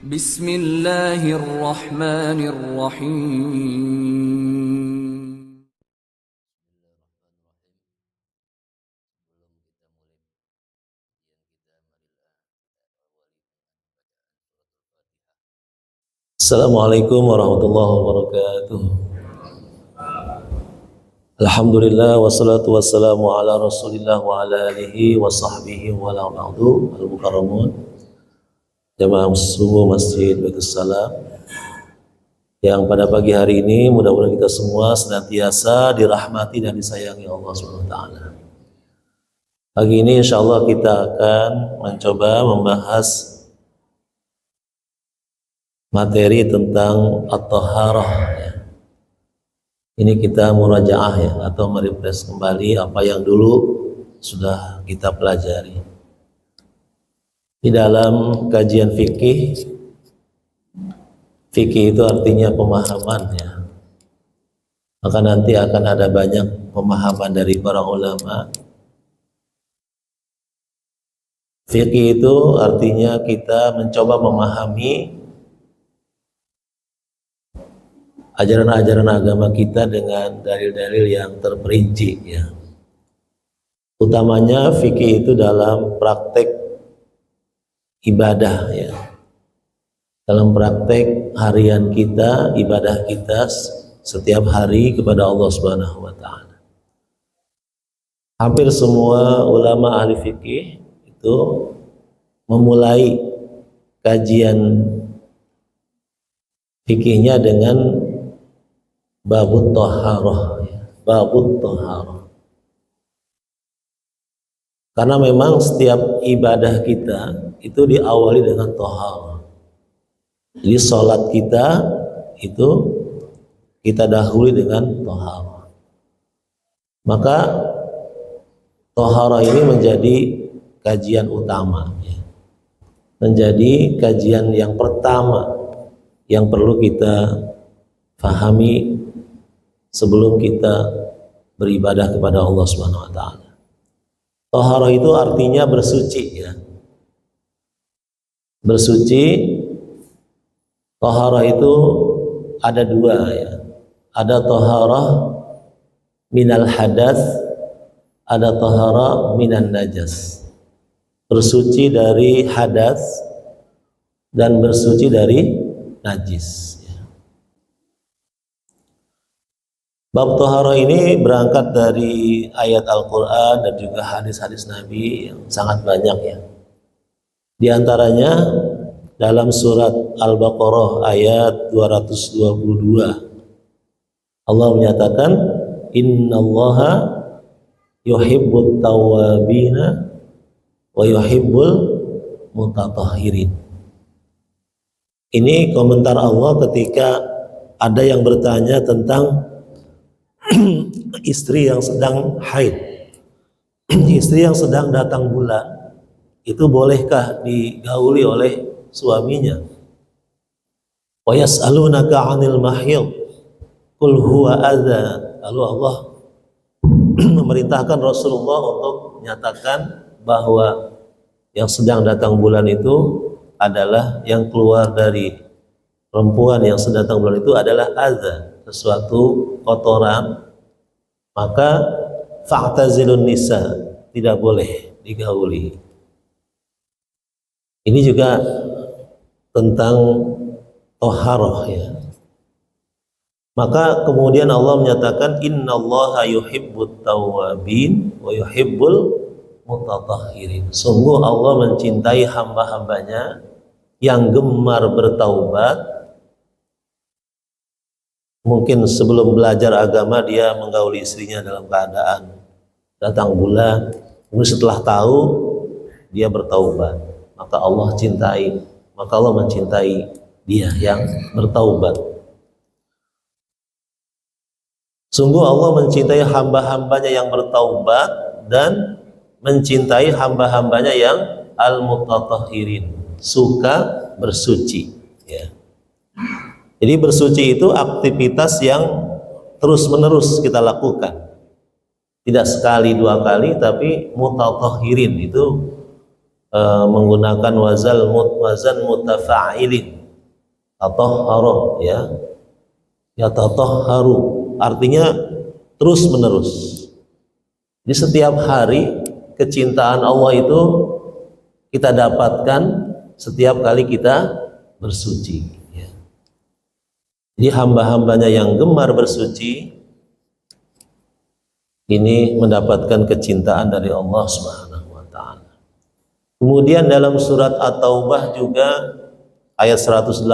Bismillahirrahmanirrahim. Assalamualaikum warahmatullahi wabarakatuh. Alhamdulillah wassalatu wassalamu ala Rasulillah wa ala alihi wa sahbihi wa la ba'du. Al-mukarramun jamaah subuh Masjid Baitus Salam yang pada pagi hari ini mudah-mudahan kita semua senantiasa dirahmati dan disayangi Allah Subhanahu wa taala. Pagi ini insyaallah kita akan mencoba membahas materi tentang at-taharah ya. Ini kita murajaah ya, atau merefresh kembali apa yang dulu sudah kita pelajari. Di dalam kajian fikih itu artinya pemahaman ya. Maka nanti akan ada banyak pemahaman dari para ulama. Fikih itu artinya kita mencoba memahami ajaran-ajaran agama kita dengan dalil-dalil yang terperinci ya. Utamanya fikih itu dalam praktek ibadah ya. Dalam praktek harian kita, ibadah kita setiap hari kepada Allah Subhanahu wa taala. Hampir semua ulama ahli fikih itu memulai kajian fikihnya dengan babut taharah ya. Babut taharah. Karena memang setiap ibadah kita itu diawali dengan taharah. Jadi sholat kita itu kita dahului dengan taharah. Maka taharah ini menjadi kajian utama ya. Menjadi kajian yang pertama yang perlu kita fahami sebelum kita beribadah kepada Allah Subhanahu wa taala. Taharah itu artinya bersuci ya. Bersuci. Taharah itu ada dua ya. Ada taharah minal hadas, ada taharah minan najas. Bersuci dari hadas dan bersuci dari najis. Bab taharah ini berangkat dari ayat Al-Quran dan juga hadis-hadis Nabi yang sangat banyak ya. Di antaranya dalam surat Al-Baqarah ayat 222 Allah menyatakan innallaha yuhibbut tawwabina wa yuhibbul mutatahhirin. Ini komentar Allah ketika ada yang bertanya tentang istri yang sedang haid, istri yang sedang datang bulan, itu bolehkah digauli oleh suaminya? Wa yas'alunaka 'anil mahyid qul huwa adza. Lalu Allah memerintahkan Rasulullah untuk menyatakan bahwa yang sedang datang bulan itu adalah yang keluar dari perempuan yang sedang datang bulan itu adalah adza, sesuatu kotoran, maka fa'tazilun nisa, tidak boleh digauli. Ini juga tentang taharah ya. Maka kemudian Allah menyatakan innallaha yuhibbut tawwabin wa yuhibbul mutatahhirin. Sungguh Allah mencintai hamba-hambanya yang gemar bertaubat. Mungkin sebelum belajar agama dia menggauli istrinya dalam keadaan datang bulan, kemudian setelah tahu dia bertaubat, maka Allah cintai, maka Allah mencintai dia yang bertaubat. Sungguh Allah mencintai hamba-hambanya yang bertaubat dan mencintai hamba-hambanya yang al-mutatahhirin, suka bersuci ya. Jadi bersuci itu aktivitas yang terus-menerus kita lakukan. Tidak sekali dua kali, tapi mutatahhirin itu menggunakan wazan mutafa'ilin, tatahhara, ya, yatatahharu, artinya terus menerus. Jadi setiap hari kecintaan Allah itu kita dapatkan setiap kali kita bersuci, ya. Jadi hamba-hambanya yang gemar bersuci ini mendapatkan kecintaan dari Allah Subhanahu wa taala. Kemudian dalam surat At-Taubah juga ayat 108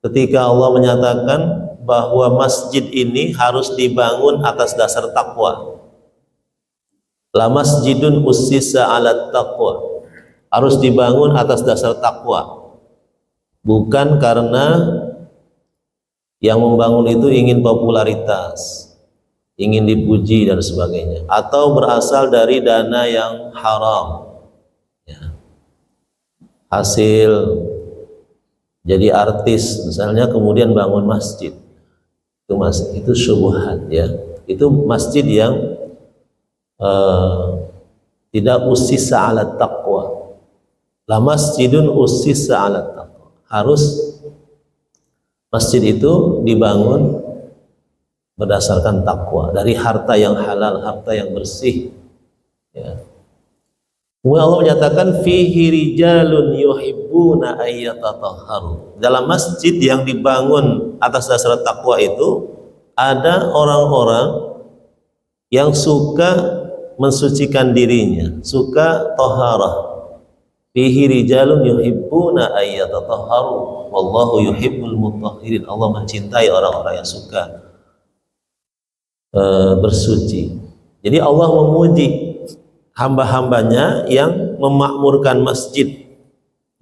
ketika Allah menyatakan bahwa masjid ini harus dibangun atas dasar takwa. La masjidun ussisa 'alat taqwa. Harus dibangun atas dasar takwa. Bukan karena yang membangun itu ingin popularitas, ingin dipuji dan sebagainya, atau berasal dari dana yang haram, ya. Hasil jadi artis misalnya kemudian bangun masjid, itu syubhat, ya. Itu masjid yang tidak ussisa 'ala taqwa. La masjidun ussisa 'ala taqwa. Harus masjid itu dibangun berdasarkan takwa, dari harta yang halal, harta yang bersih, ya. Kemudian Allah menyatakan fihi rijalun yuhibbuna ayyatatahharu. Dalam masjid yang dibangun atas dasar takwa itu ada orang-orang yang suka mensucikan dirinya, suka taharah. Fihi rijalun yuhibbuna ayyatatahharu wallahu yuhibbul mutahhirin. Allah mencintai orang-orang yang suka bersuci. Jadi Allah memuji hamba-hambanya yang memakmurkan masjid,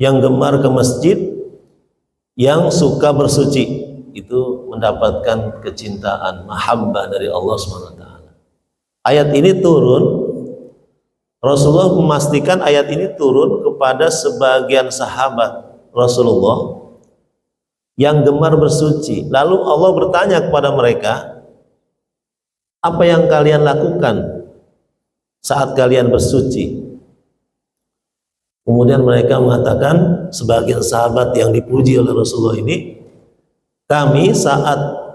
yang gemar ke masjid, yang suka bersuci. Itu mendapatkan kecintaan, mahabbah dari Allah SWT. Ayat ini turun, Rasulullah memastikan ayat ini turun kepada sebagian sahabat Rasulullah yang gemar bersuci. Lalu Allah bertanya kepada mereka, apa yang kalian lakukan saat kalian bersuci? Kemudian mereka mengatakan, sebagian sahabat yang dipuji oleh Rasulullah ini, kami saat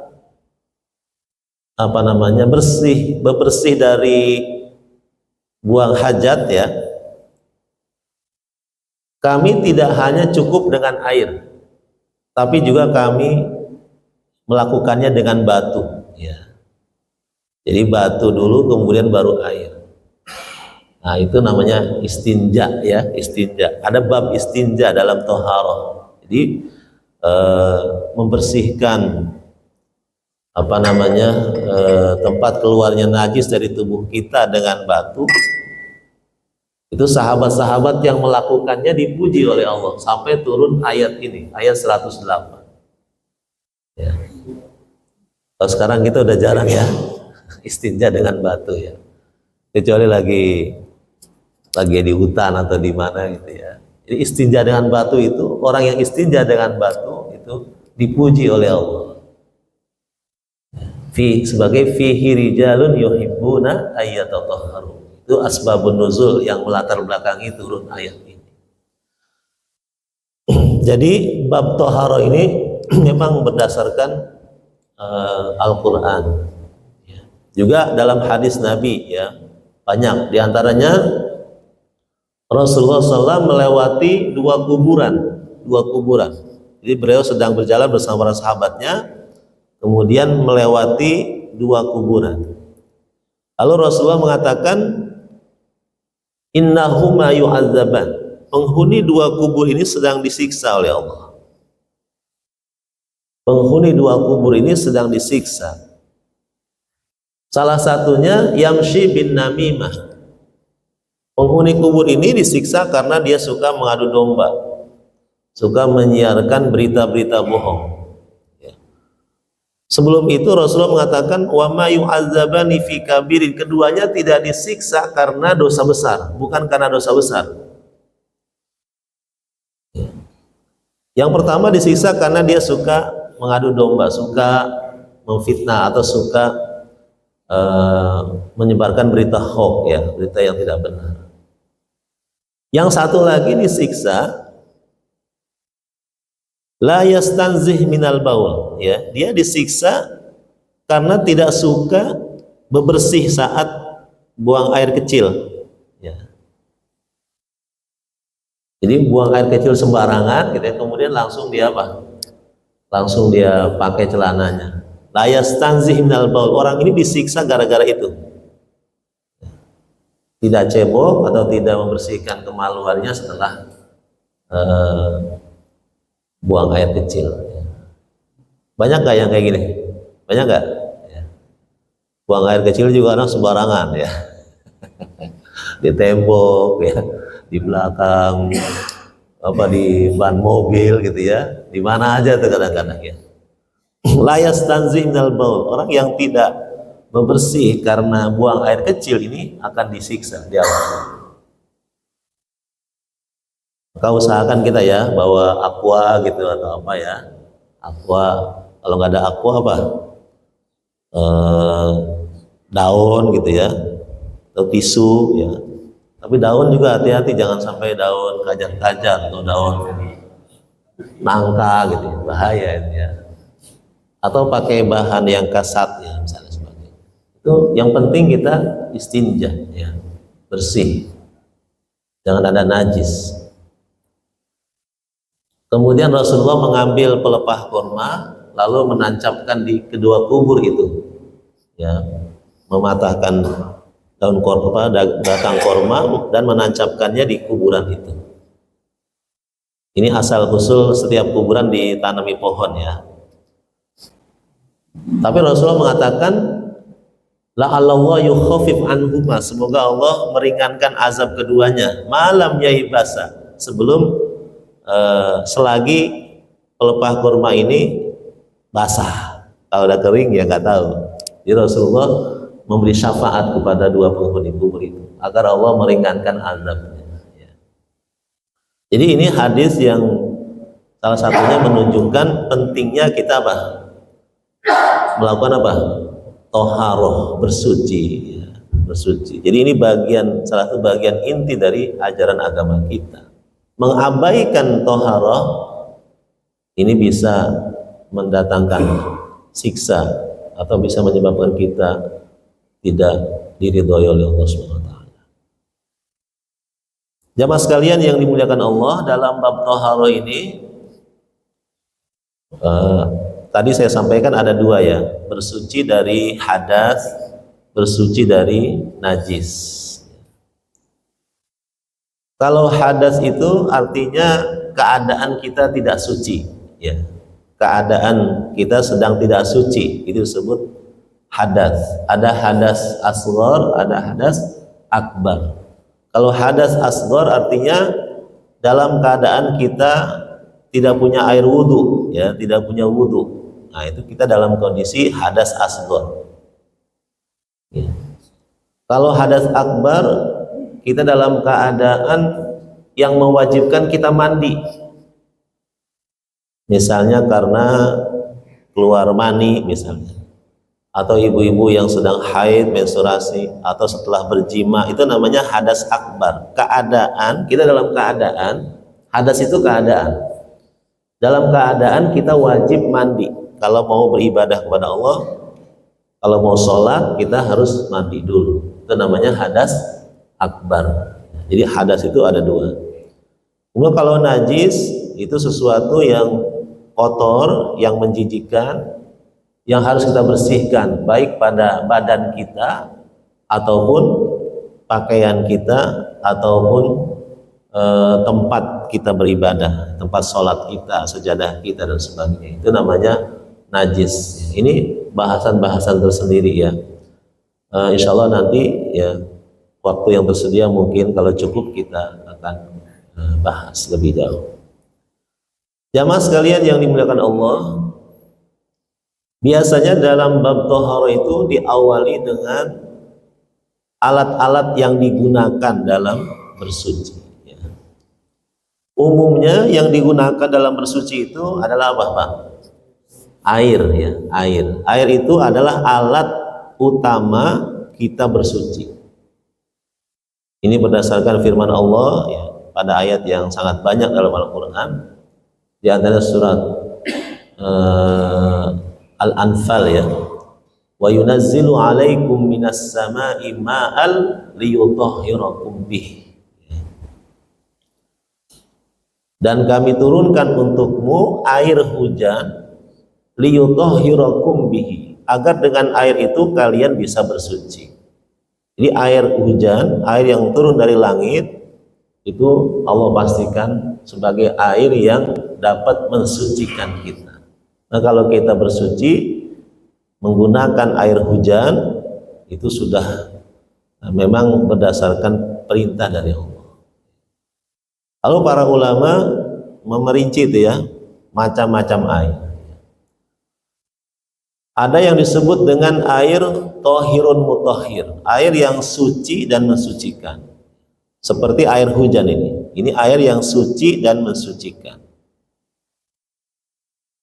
bersih dari buang hajat, ya, kami tidak hanya cukup dengan air, tapi juga kami melakukannya dengan batu, ya. Jadi batu dulu kemudian baru air. Nah, itu namanya istinja, ya, istinja. Ada bab istinja dalam toharoh. Jadi membersihkan tempat keluarnya najis dari tubuh kita dengan batu. Itu sahabat-sahabat yang melakukannya dipuji oleh Allah sampai turun ayat ini, ayat 108, ya. Kalau sekarang kita udah jarang, ya, istinja dengan batu, ya, kecuali lagi di hutan atau di mana gitu, ya. Jadi istinja dengan batu itu, orang yang istinja dengan batu itu dipuji oleh Allah. Sebagai fihi rijalun yuhibbuna ayyatatahharu. Itu asbabun nuzul yang melatar belakangi turun ayat ini. Jadi bab toharo ini memang berdasarkan Al-Quran, ya. Juga dalam hadis Nabi, ya, banyak. Di antaranya Rasulullah SAW melewati dua kuburan. Jadi beliau sedang berjalan bersama para sahabatnya, kemudian melewati dua kuburan. Lalu Rasulullah mengatakan, innahuma yu'adzaban. Penghuni dua kubur ini sedang disiksa oleh Allah. Penghuni dua kubur ini sedang disiksa. Salah satunya yamshi bin namimah. Penghuni kubur ini disiksa karena dia suka mengadu domba, suka menyiarkan berita-berita bohong. Sebelum itu Rasulullah mengatakan wa ma yu'adzabani fi kabirin. Keduanya tidak disiksa karena dosa besar, bukan karena dosa besar. Yang pertama disiksa karena dia suka mengadu domba, suka memfitnah atau suka menyebarkan berita hoax, ya, berita yang tidak benar. Yang satu lagi disiksa la yastanzih minal baul, ya, dia disiksa karena tidak suka bebersih saat buang air kecil, ya. Jadi buang air kecil sembarangan gitu ya, kemudian langsung dia apa? Langsung dia pakai celananya. La yastanzih minal baul, orang ini disiksa gara-gara itu. Tidak cebok atau tidak membersihkan kemaluannya setelah buang air kecil. Banyak nggak yang kayak gini? Banyak nggak? Ya. Buang air kecil juga orang sembarangan, ya. Di tembok, ya, di belakang, apa, di ban mobil gitu ya, di mana aja tuh kadang-kadang, ya. La yastanzih minal baul, orang yang tidak membersih karena buang air kecil ini akan disiksa di awal. Maka usahakan kita ya bawa aqua gitu atau apa ya, aqua. Kalau nggak ada aqua apa, daun gitu ya, atau tisu ya. Tapi daun juga hati-hati, jangan sampai daun kajang-kajang atau daun nangka gitu ya, bahaya itu ya. Atau pakai bahan yang kasat ya misalnya. Itu yang penting kita istinja, ya, bersih, jangan ada najis. Kemudian Rasulullah mengambil pelepah kurma lalu menancapkan di kedua kubur itu, ya, mematahkan daun kurma, batang kurma, dan menancapkannya di kuburan itu. Ini asal usul setiap kuburan ditanami pohon, ya. Tapi Rasulullah mengatakan la'allahu yukhaffif anhuma, semoga Allah meringankan azab keduanya, malam yaibasa, sebelum selagi pelepah kurma ini basah. Kalau udah kering ya nggak tahu. Jadi Rasulullah memberi syafaat kepada dua penghuni kubur itu agar Allah meringankan azabnya, ya. Jadi ini hadis yang salah satunya menunjukkan pentingnya kita apa? Melakukan apa? Toharoh, bersuci, ya, bersuci. Jadi ini salah satu bagian inti dari ajaran agama kita. Mengabaikan toharoh ini bisa mendatangkan siksa atau bisa menyebabkan kita tidak diridhoi oleh Allah SWT. Jamaah sekalian yang dimuliakan Allah, dalam bab toharoh ini tadi saya sampaikan ada dua, ya, bersuci dari hadas, bersuci dari najis. Kalau hadas itu artinya keadaan kita tidak suci, ya, keadaan kita sedang tidak suci, itu disebut hadas. Ada hadas asghar, ada hadas akbar. Kalau hadas asghar artinya dalam keadaan kita tidak punya air wudhu, ya, tidak punya wudhu. Nah, itu kita dalam kondisi hadas asghar, ya. Kalau hadas akbar, kita dalam keadaan yang mewajibkan kita mandi, misalnya karena keluar mani misalnya, atau ibu-ibu yang sedang haid, menstruasi, atau setelah berjima, itu namanya hadas akbar. Keadaan kita dalam keadaan, hadas itu keadaan, dalam keadaan kita wajib mandi. Kalau mau beribadah kepada Allah, kalau mau sholat, kita harus mandi dulu. Itu namanya hadas akbar. Jadi hadas itu ada dua. Kemudian kalau najis, itu sesuatu yang kotor, yang menjijikkan, yang harus kita bersihkan, baik pada badan kita, ataupun pakaian kita, ataupun tempat kita beribadah, tempat sholat kita, sejadah kita, dan sebagainya. Itu namanya najis. Ini bahasan-bahasan tersendiri, ya. Insya Allah nanti, ya, waktu yang tersedia mungkin kalau cukup kita akan bahas lebih jauh. Jamaah sekalian yang dimuliakan Allah, biasanya dalam bab toharo itu diawali dengan alat-alat yang digunakan dalam bersuci, ya. Umumnya yang digunakan dalam bersuci itu adalah apa, Pak? Air, ya, air. Air itu adalah alat utama kita bersuci. Ini berdasarkan firman Allah, ya, pada ayat yang sangat banyak dalam Al-Quran, di antara surat Al-Anfal ya, wa yunazzilu alaikum minas sama'i ma'al liyutahhirakum bih. Dan kami turunkan untukmu air hujan liyutahhirakum bihi, agar dengan air itu kalian bisa bersuci. Jadi air hujan, air yang turun dari langit itu Allah pastikan sebagai air yang dapat mensucikan kita. Nah, kalau kita bersuci menggunakan air hujan itu sudah memang berdasarkan perintah dari Allah. Lalu para ulama memerinci itu ya, macam-macam air. Ada yang disebut dengan air tohirun mutahhir, air yang suci dan mensucikan. Seperti air hujan ini. Ini air yang suci dan mensucikan.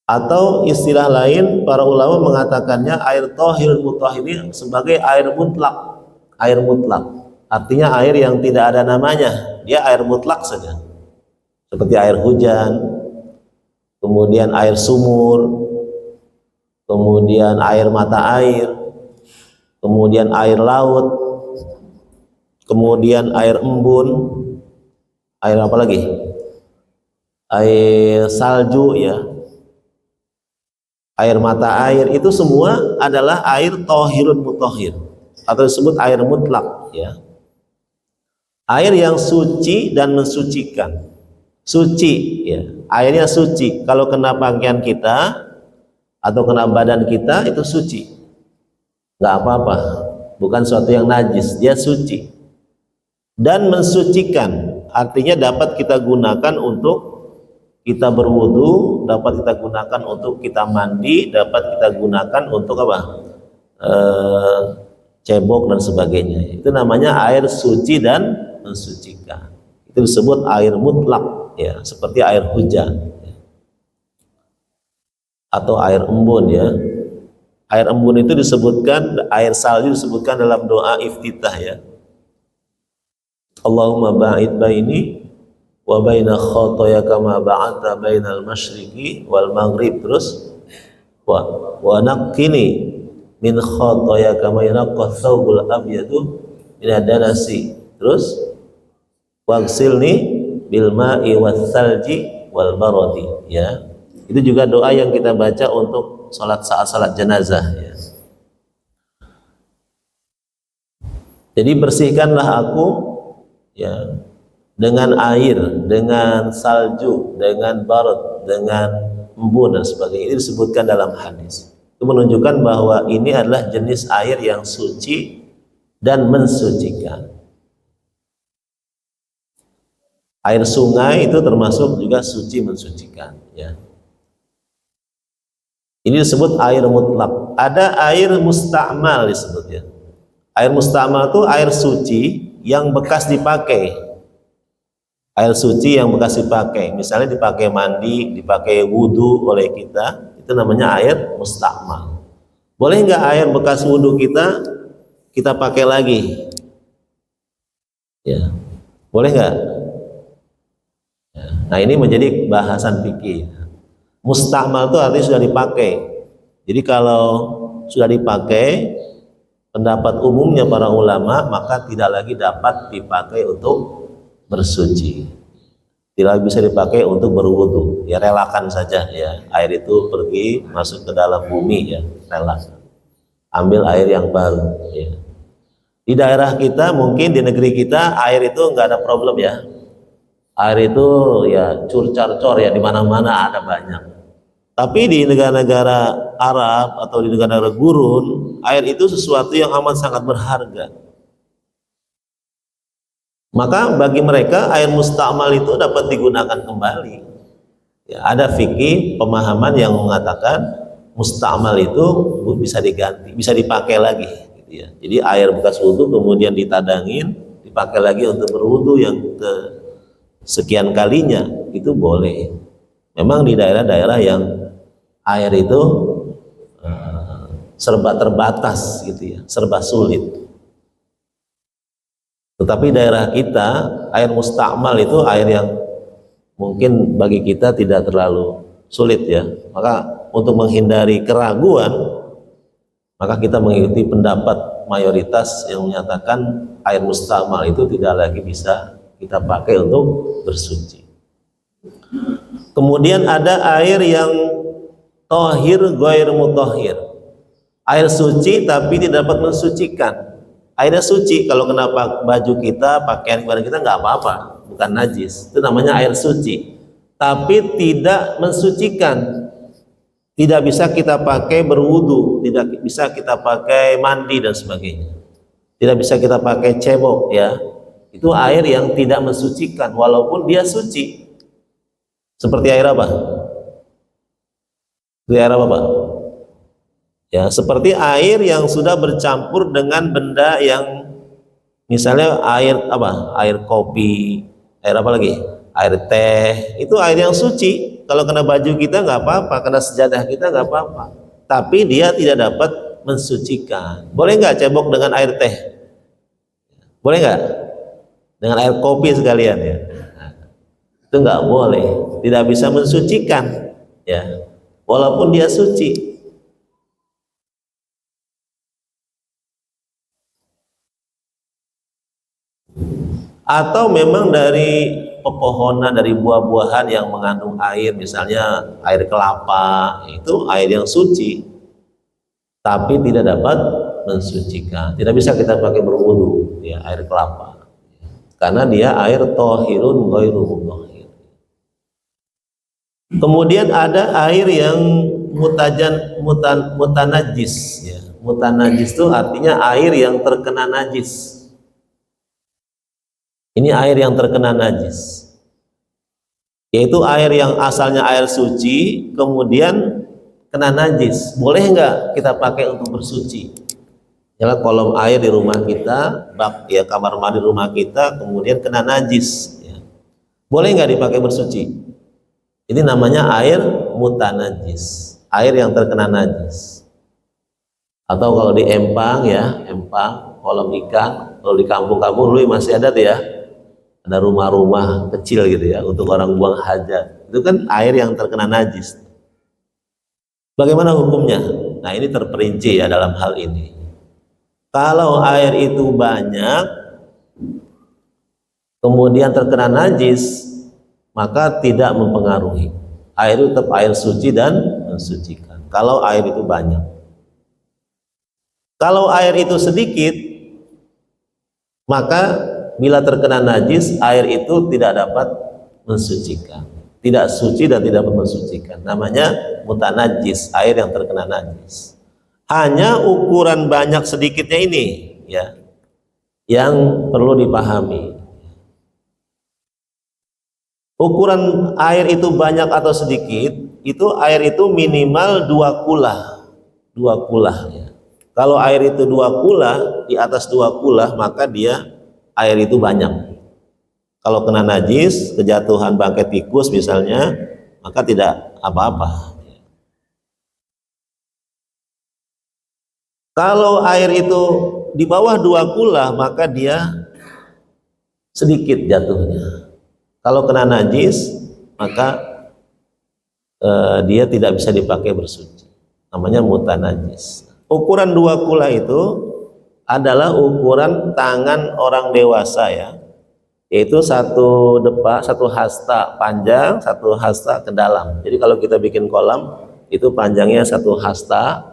Atau istilah lain para ulama mengatakannya air tohirun mutahhir ini sebagai air mutlak. Air mutlak. Artinya air yang tidak ada namanya. Dia air mutlak saja. Seperti air hujan, kemudian air sumur, kemudian air mata air, kemudian air laut, kemudian air embun, air apa lagi? Air salju ya, air mata air, itu semua adalah air tohirun mutahhir atau disebut air mutlak ya. Air yang suci dan mensucikan. Suci ya, airnya suci. Kalau kena pakaian kita atau kena badan kita itu suci, nggak apa-apa, bukan suatu yang najis, dia suci. Dan mensucikan, artinya dapat kita gunakan untuk kita berwudu, dapat kita gunakan untuk kita mandi, dapat kita gunakan untuk apa? Cebok dan sebagainya. Itu namanya air suci dan mensucikan. Itu disebut air mutlak ya, seperti air hujan atau air embun ya. Air embun itu disebutkan, air salju disebutkan dalam doa iftitah ya. Allahumma ba'id baini wa baina khotoya kama ba'adta bainal masyriqi wal maghrib, terus wa naqqini min khotoya kama yanaqqa thawbul abyadu min ad-danasi, terus waghsilni bil ma'i wath thalji wal baradi ya. Itu juga doa yang kita baca untuk saat jenazah ya. Jadi bersihkanlah aku ya dengan air, dengan salju, dengan barad, dengan embun dan sebagainya. Ini disebutkan dalam hadis. Itu menunjukkan bahwa ini adalah jenis air yang suci dan mensucikan. Air sungai itu termasuk juga suci mensucikan ya. Ini disebut air mutlak. Ada air musta'mal disebutnya. Air musta'mal itu air suci yang bekas dipakai. Air suci yang bekas dipakai, misalnya dipakai mandi, dipakai wudu oleh kita, itu namanya air musta'mal. Boleh nggak air bekas wudu kita pakai lagi? Ya, boleh nggak? Ya. Nah, ini menjadi bahasan fikih. Musta'mal itu artinya sudah dipakai. Jadi kalau sudah dipakai, pendapat umumnya para ulama, maka tidak lagi dapat dipakai untuk bersuci, tidak bisa dipakai untuk berwudu. Ya relakan saja ya, air itu pergi masuk ke dalam bumi ya, relakan. Ambil air yang baru ya. Di daerah kita mungkin di negeri kita air itu nggak ada problem ya. Air itu ya cur-car-cor ya, di mana-mana ada banyak. Tapi di negara-negara Arab atau di negara-negara gurun, air itu sesuatu yang amat sangat berharga. Maka bagi mereka air musta'mal itu dapat digunakan kembali. Ya, ada fikih pemahaman yang mengatakan musta'mal itu bisa diganti, bisa dipakai lagi. Gitu ya. Jadi air bekas wudu kemudian ditadangin, dipakai lagi untuk berwudu yang ke sekian kalinya, itu boleh. Memang di daerah-daerah yang air itu serba terbatas gitu ya, serba sulit. Tetapi daerah kita air mustakmal itu air yang mungkin bagi kita tidak terlalu sulit ya. Maka untuk menghindari keraguan, maka kita mengikuti pendapat mayoritas yang menyatakan air mustakmal itu tidak lagi bisa kita pakai untuk bersuci. Kemudian ada air yang tohir goir mutahhir, air suci tapi tidak dapat mensucikan. Airnya suci, kalau kena baju kita, pakaian kita nggak apa-apa, bukan najis, itu namanya air suci, tapi tidak mensucikan. Tidak bisa kita pakai berwudu, tidak bisa kita pakai mandi dan sebagainya, tidak bisa kita pakai cebok ya. Itu air yang tidak mensucikan walaupun dia suci. Seperti air apa? Seperti air apa, Pak? Ya, seperti air yang sudah bercampur dengan benda yang misalnya air apa? Air kopi, air apa lagi? Air teh, itu air yang suci. Kalau kena baju kita nggak apa-apa, kena sejadah kita nggak apa-apa. Tapi dia tidak dapat mensucikan. Boleh nggak cebok dengan air teh? Boleh nggak? Dengan air kopi sekalian ya? Itu nggak boleh. Tidak bisa mensucikan, ya. Walaupun dia suci. Atau memang dari pepohonan, dari buah-buahan yang mengandung air, misalnya air kelapa, itu air yang suci tapi tidak dapat mensucikan. Tidak bisa kita pakai berwudu ya, air kelapa, karena dia air tohirun ghairu mutahhir. Kemudian ada air yang mutanajis ya. Mutanajis itu artinya air yang terkena najis. Ini air yang terkena najis, yaitu air yang asalnya air suci kemudian kena najis. Boleh nggak kita pakai untuk bersuci? Ya, kolom air di rumah kita, bak ya, kamar mandi rumah kita kemudian kena najis ya. Boleh nggak dipakai bersuci? Ini namanya air mutanajis, air yang terkena najis. Atau kalau di empang ya, empang kolam ikan, kalau di kampung-kampung dulu masih ada tuh ya, ada rumah-rumah kecil gitu ya untuk orang buang hajat. Itu kan air yang terkena najis. Bagaimana hukumnya? Nah, ini terperinci ya dalam hal ini. Kalau air itu banyak kemudian terkena najis, maka tidak mempengaruhi. Air itu tetap air suci dan mensucikan. Kalau air itu banyak. Kalau air itu sedikit, maka bila terkena najis, air itu tidak dapat mensucikan, tidak suci dan tidak dapat mensucikan. Namanya mutanajis, air yang terkena najis. Hanya ukuran banyak sedikitnya ini ya yang perlu dipahami. Ukuran air itu banyak atau sedikit, itu air itu minimal 2 kulah, 2 kulah ya. Kalau air itu 2 kulah, di atas 2 kulah, maka dia air itu banyak. Kalau kena najis, kejatuhan bangkai tikus misalnya, maka tidak apa-apa. Kalau air itu di bawah 2 kulah, maka dia sedikit jatuhnya. Kalau kena najis, maka dia tidak bisa dipakai bersuci. Namanya mutanajis. Ukuran 2 kulah itu adalah ukuran tangan orang dewasa ya, yaitu satu depa, satu hasta panjang, satu hasta ke dalam. Jadi kalau kita bikin kolam itu panjangnya 1 hasta,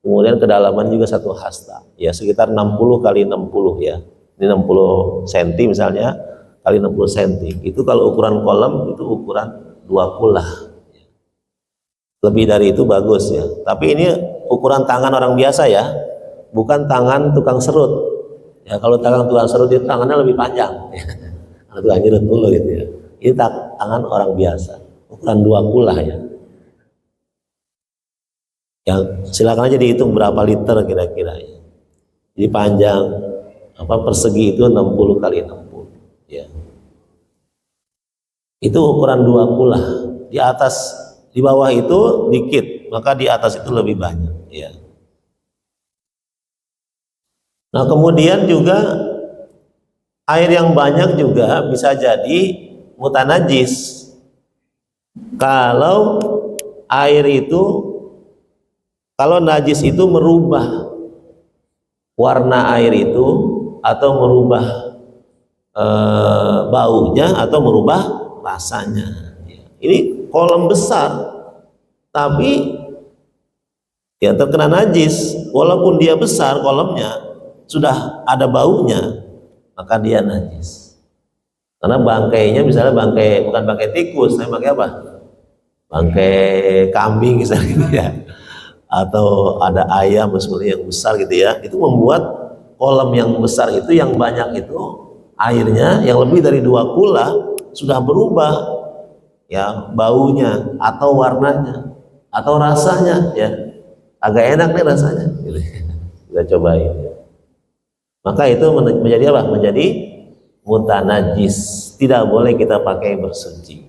kemudian kedalaman juga 1 hasta ya, sekitar 60 kali 60 ya. Ini 60 cm misalnya kali 60 cm. Itu kalau ukuran kolam itu ukuran 2 kulah. Lebih dari itu bagus ya. Tapi ini ukuran tangan orang biasa ya, bukan tangan tukang serut ya. Kalau tangan tukang serut itu tangannya lebih panjang ya. Tukang nyerut dulu gitu ya. Ini tangan orang biasa, ukuran 2 kulah ya. Ya silakan aja dihitung berapa liter kira-kira ya. Jadi panjang persegi itu 60 kali 60 ya. Itu ukuran 2 kulah. Di atas, di bawah itu dikit, maka di atas itu lebih banyak ya. Nah, kemudian juga Air yang banyak juga bisa jadi mutanajis. Kalau air itu, kalau najis itu merubah warna air itu, atau merubah baunya, atau merubah rasanya. Ini kolam besar, tapi ya terkena najis. Walaupun dia besar kolamnya, sudah ada baunya, maka dia najis. Karena bangkainya misalnya bukan bangkai tikus, tapi bangkai apa? Bangkai kambing misalnya gitu ya. Atau ada ayam misalnya yang besar gitu ya. Itu membuat kolam yang besar itu, yang banyak itu airnya yang lebih dari 2 kula sudah berubah ya, baunya atau warnanya atau rasanya ya. Agak enak nih rasanya gitu. Kita cobain. Maka itu menjadi apa? Menjadi mutanajis. Tidak boleh kita pakai bersuci.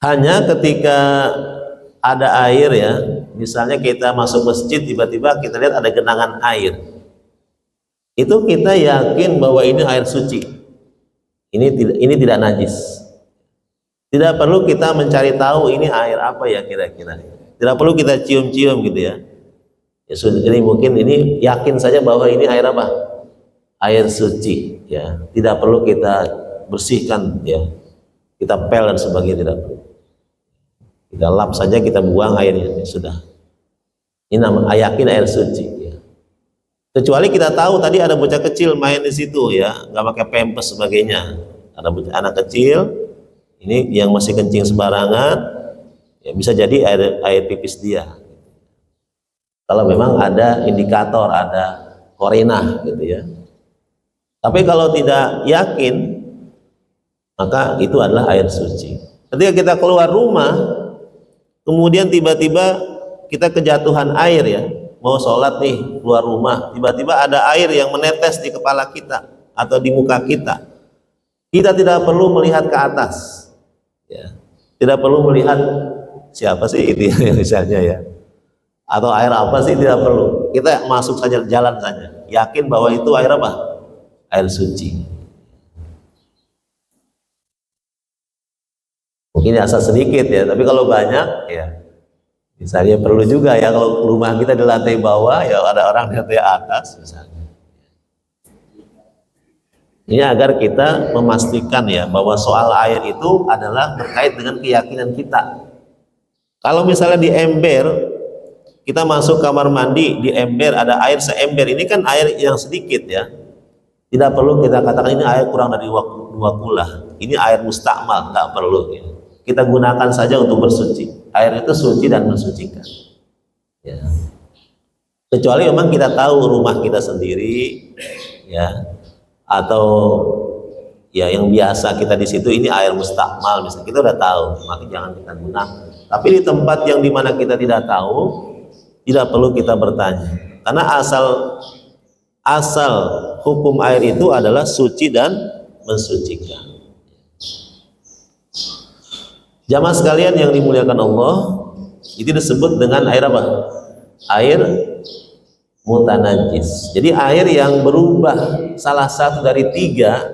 Hanya ketika ada air ya, misalnya kita masuk masjid, tiba-tiba kita lihat ada genangan air, itu kita yakin bahwa ini air suci, ini tidak najis. Tidak perlu kita mencari tahu ini air apa ya kira-kira. Tidak perlu kita cium-cium gitu ya. Ya ini mungkin ini yakin saja bahwa ini air apa? Air suci ya. Tidak perlu kita bersihkan ya. Kita pel dan sebagainya, tidak perlu. Kita lap saja, kita buang airnya, ya sudah. Ini namanya yakin air suci ya. Kecuali kita tahu tadi ada bocah kecil main di situ ya, nggak pakai pampers sebagainya. Ada bocah anak kecil ini yang masih kencing sembarangan, ya bisa jadi air pipis dia. Kalau memang ada indikator, ada korinah gitu ya. Tapi kalau tidak yakin, maka itu adalah air suci. Ketika kita keluar rumah, kemudian tiba-tiba kita kejatuhan air ya, mau sholat nih, keluar rumah, tiba-tiba ada air yang menetes di kepala kita atau di muka kita. Kita tidak perlu melihat ke atas ya. Tidak perlu melihat siapa sih itu ya, misalnya ya, atau air apa sih, tidak perlu. Kita masuk saja, jalan saja, yakin bahwa itu air apa? Air suci. Mungkin asal sedikit ya, tapi kalau banyak ya, misalnya perlu juga ya, kalau rumah kita di lantai bawah ya, ada orang di lantai atas misalnya. Ini agar kita memastikan ya bahwa soal air itu adalah terkait dengan keyakinan kita. Kalau misalnya di ember, kita masuk kamar mandi, di ember ada air seember, ini kan air yang sedikit ya. Tidak perlu kita katakan ini air kurang dari 2 kula, ini air mustakmal, nggak perlu ya. Kita gunakan saja untuk bersuci. Air itu suci dan mensucikan ya. Kecuali memang kita tahu rumah kita sendiri ya, atau ya yang biasa kita di situ ini air mustakmal misalnya, kita udah tahu, maka jangan kita gunakan. Tapi di tempat yang dimana kita tidak tahu, tidak perlu kita bertanya, karena asal hukum air itu adalah suci dan mensucikan. Jamaah sekalian yang dimuliakan Allah, itu disebut dengan air apa? Air mutanajis. Jadi air yang berubah salah satu dari tiga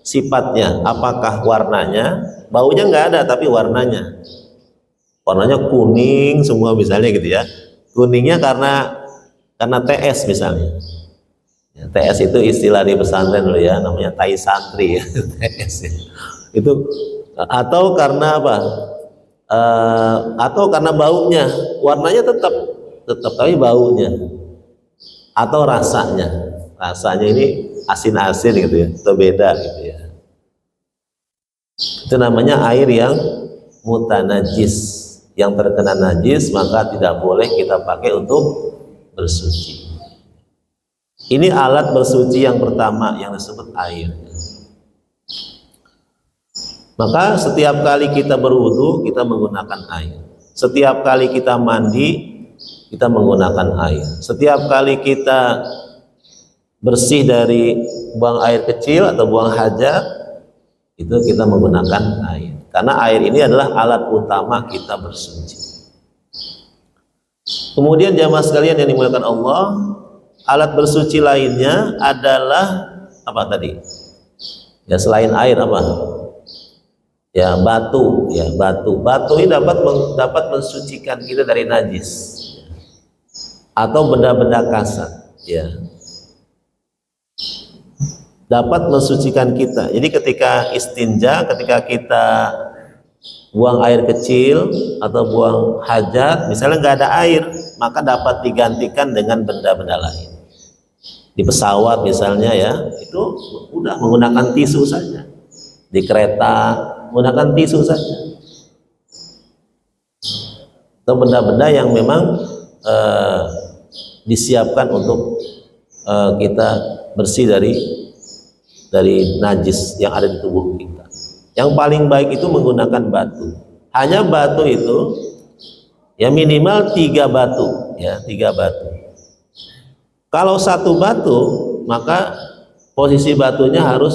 sifatnya. Apakah warnanya? Baunya nggak ada, tapi warnanya kuning semua misalnya gitu ya. Kuningnya karena TS misalnya. Ya, TS itu istilah di pesantren dulu ya, namanya tai santri ya. TS ya. Itu atau karena apa? Atau karena baunya, warnanya tetap tapi baunya, atau rasanya ini asin-asin gitu ya, atau beda gitu ya. Itu namanya air yang mutanajis, yang terkena najis, maka tidak boleh kita pakai untuk bersuci. Ini alat bersuci yang pertama yang disebut air. Maka setiap kali kita berwudu, kita menggunakan air. Setiap kali kita mandi, kita menggunakan air. Setiap kali kita bersih dari buang air kecil atau buang hajat, itu kita menggunakan air. Karena air ini adalah alat utama kita bersuci. Kemudian jamaah sekalian yang dimuliakan Allah, alat bersuci lainnya adalah apa tadi? Ya selain air apa? Ya batu, ya batu. Batu ini dapat mensucikan kita dari najis atau benda-benda kasar, ya. Dapat mensucikan kita. Jadi ketika istinja, ketika kita buang air kecil atau buang hajat, misalnya nggak ada air, maka dapat digantikan dengan benda-benda lain. Di pesawat misalnya ya, itu udah menggunakan tisu saja. Di kereta menggunakan tisu saja. Atau benda-benda yang memang disiapkan untuk kita bersih dari najis yang ada di tubuh kita. Yang paling baik itu menggunakan batu. Hanya batu itu ya minimal 3 batu, ya 3 batu. Kalau 1 batu, maka posisi batunya harus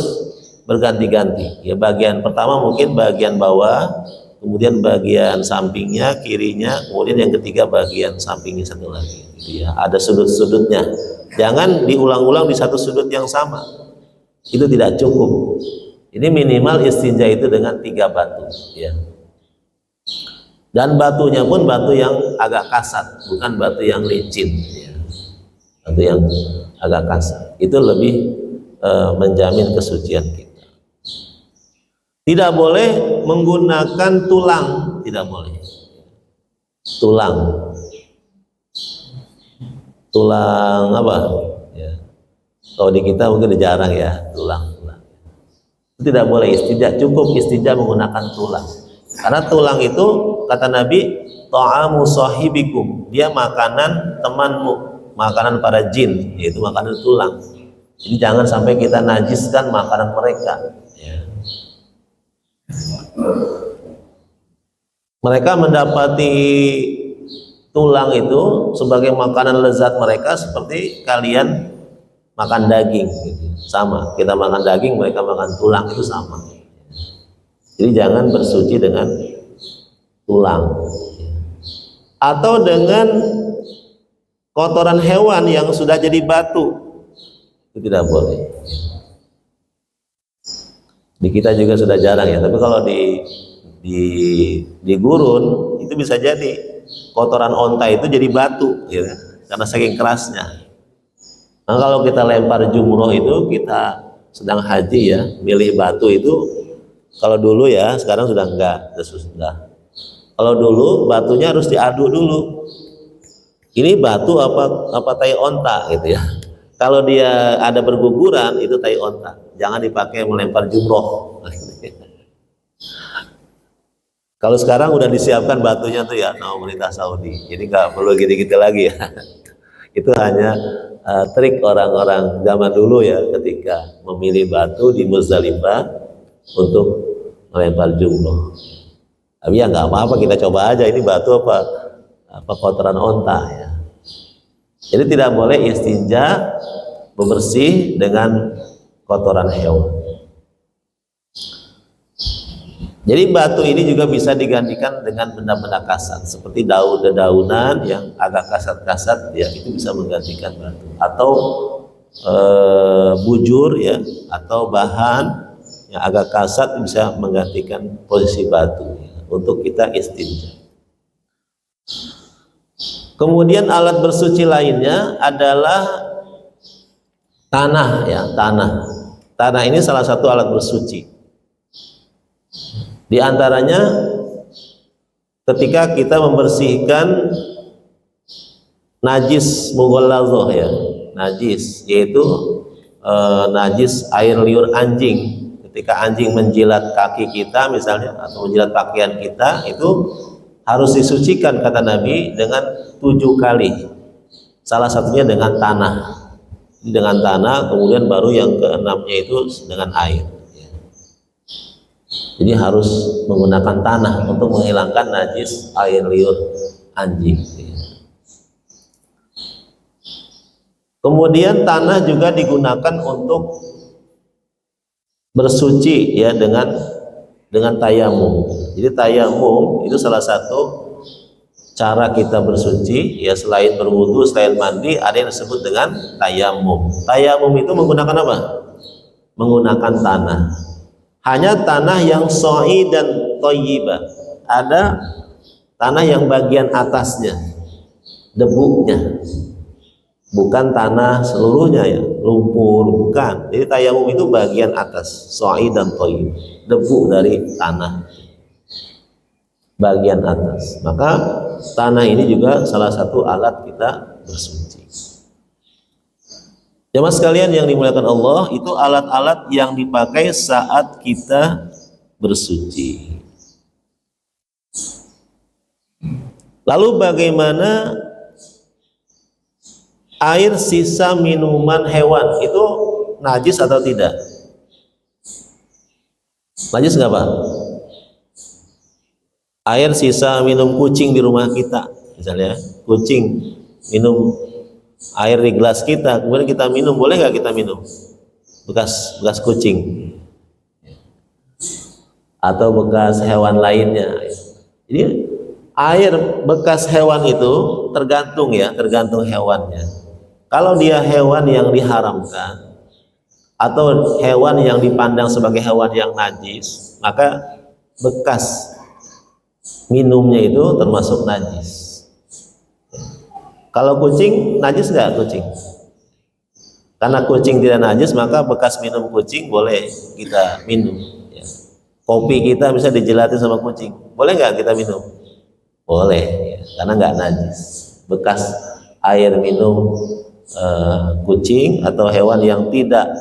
berganti-ganti. Ya bagian pertama mungkin bagian bawah, kemudian bagian sampingnya, kirinya, kemudian yang ketiga bagian sampingnya satu lagi. Gitu ya. Ada sudut-sudutnya. Jangan diulang-ulang di satu sudut yang sama. Itu tidak cukup. Ini minimal istinja itu dengan 3 batu, ya. Dan batunya pun batu yang agak kasar, bukan batu yang licin, ya. Batu yang agak kasar. Itu lebih menjamin kesucian kita. Tidak boleh menggunakan tulang, tidak boleh. Tulang apa? Ya. Kalau di kita mungkin jarang ya tulang. Tidak boleh istinja, cukup istinja menggunakan tulang. Karena tulang itu kata Nabi, ta'amu sahibikum, dia makanan temanmu, makanan para jin, yaitu makanan tulang. Jadi jangan sampai kita najiskan makanan mereka. Ya. Mereka mendapati tulang itu sebagai makanan lezat mereka seperti kalian makan daging, gitu. Sama, kita makan daging, mereka makan tulang, itu sama. Jadi jangan bersuci dengan tulang atau dengan kotoran hewan yang sudah jadi batu, itu tidak boleh. Di kita juga sudah jarang ya, tapi kalau di gurun itu bisa jadi kotoran onta itu jadi batu, ya, karena saking kerasnya. Nah, kalau kita lempar jumroh itu, kita sedang haji ya, milih batu itu, kalau dulu ya, sekarang sudah enggak, sudah. Kalau dulu batunya harus diaduk dulu. Ini batu apa tai onta gitu ya. Kalau dia ada berguguran itu tai onta. Jangan dipakai melempar jumroh. Kalau sekarang udah disiapkan batunya tuh ya, pemerintah Saudi. Jadi nggak perlu gitu-gitu lagi ya. Itu hanya trik orang-orang zaman dulu ya, ketika memilih batu di Muzdalifah untuk melempar jumroh. Tapi ya nggak apa-apa, kita coba aja ini batu apa kotoran onta ya. Jadi tidak boleh istinja bebersih dengan kotoran hewan. Jadi batu ini juga bisa digantikan dengan benda-benda kasar seperti daun-daunan yang agak kasar-kasar ya, itu bisa menggantikan batu, atau bujur ya, atau bahan yang agak kasar bisa menggantikan posisi batu ya, untuk kita istinja. Kemudian alat bersuci lainnya adalah tanah ya, tanah ini salah satu alat bersuci. Di antaranya ketika kita membersihkan najis mughalladhah ya, najis yaitu najis air liur anjing. Ketika anjing menjilat kaki kita misalnya atau menjilat pakaian kita, itu harus disucikan kata Nabi dengan 7 kali. Salah satunya dengan tanah. Dengan tanah, kemudian baru yang ke-6-nya itu dengan air. Jadi harus menggunakan tanah untuk menghilangkan najis air liur anjing. Kemudian tanah juga digunakan untuk bersuci ya, dengan tayamum. Jadi tayamum itu salah satu cara kita bersuci, ya selain berwudu, selain mandi, ada yang disebut dengan tayamum. Tayamum itu menggunakan apa? Menggunakan tanah. Hanya tanah yang soi dan toyibah. Ada tanah yang bagian atasnya, debunya, bukan tanah seluruhnya ya, lumpur, bukan. Jadi tayamum itu bagian atas, soi dan toyib, debu dari tanah bagian atas. Maka tanah ini juga salah satu alat kita bersuci. Jemaah sekalian yang dimuliakan Allah, itu alat-alat yang dipakai saat kita bersuci. Lalu bagaimana air sisa minuman hewan itu najis atau tidak? Najis nggak Pak? Air sisa minum kucing di rumah kita, misalnya kucing minum air di gelas kita, kemudian kita minum, boleh nggak kita minum? Bekas kucing atau bekas hewan lainnya. Jadi air bekas hewan itu tergantung hewannya. Kalau dia hewan yang diharamkan atau hewan yang dipandang sebagai hewan yang najis, maka bekas minumnya itu termasuk najis. Kalau kucing, najis nggak kucing? Karena kucing tidak najis, maka bekas minum kucing boleh kita minum. Ya. Kopi kita bisa dijelatin sama kucing, boleh nggak kita minum? Boleh, ya, karena nggak najis. Bekas air minum kucing atau hewan yang tidak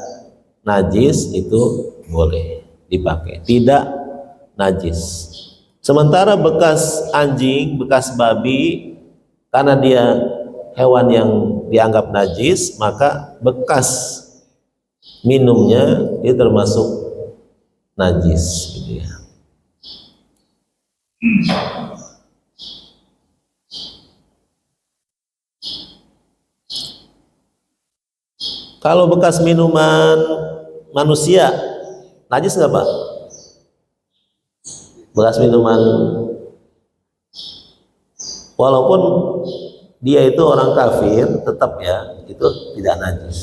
najis itu boleh dipakai, tidak najis. Sementara bekas anjing, bekas babi, karena dia hewan yang dianggap najis, maka bekas minumnya itu termasuk najis, gitu ya. Kalau bekas minuman manusia, najis nggak Pak? Bekas minuman, walaupun dia itu orang kafir, tetap ya itu tidak najis.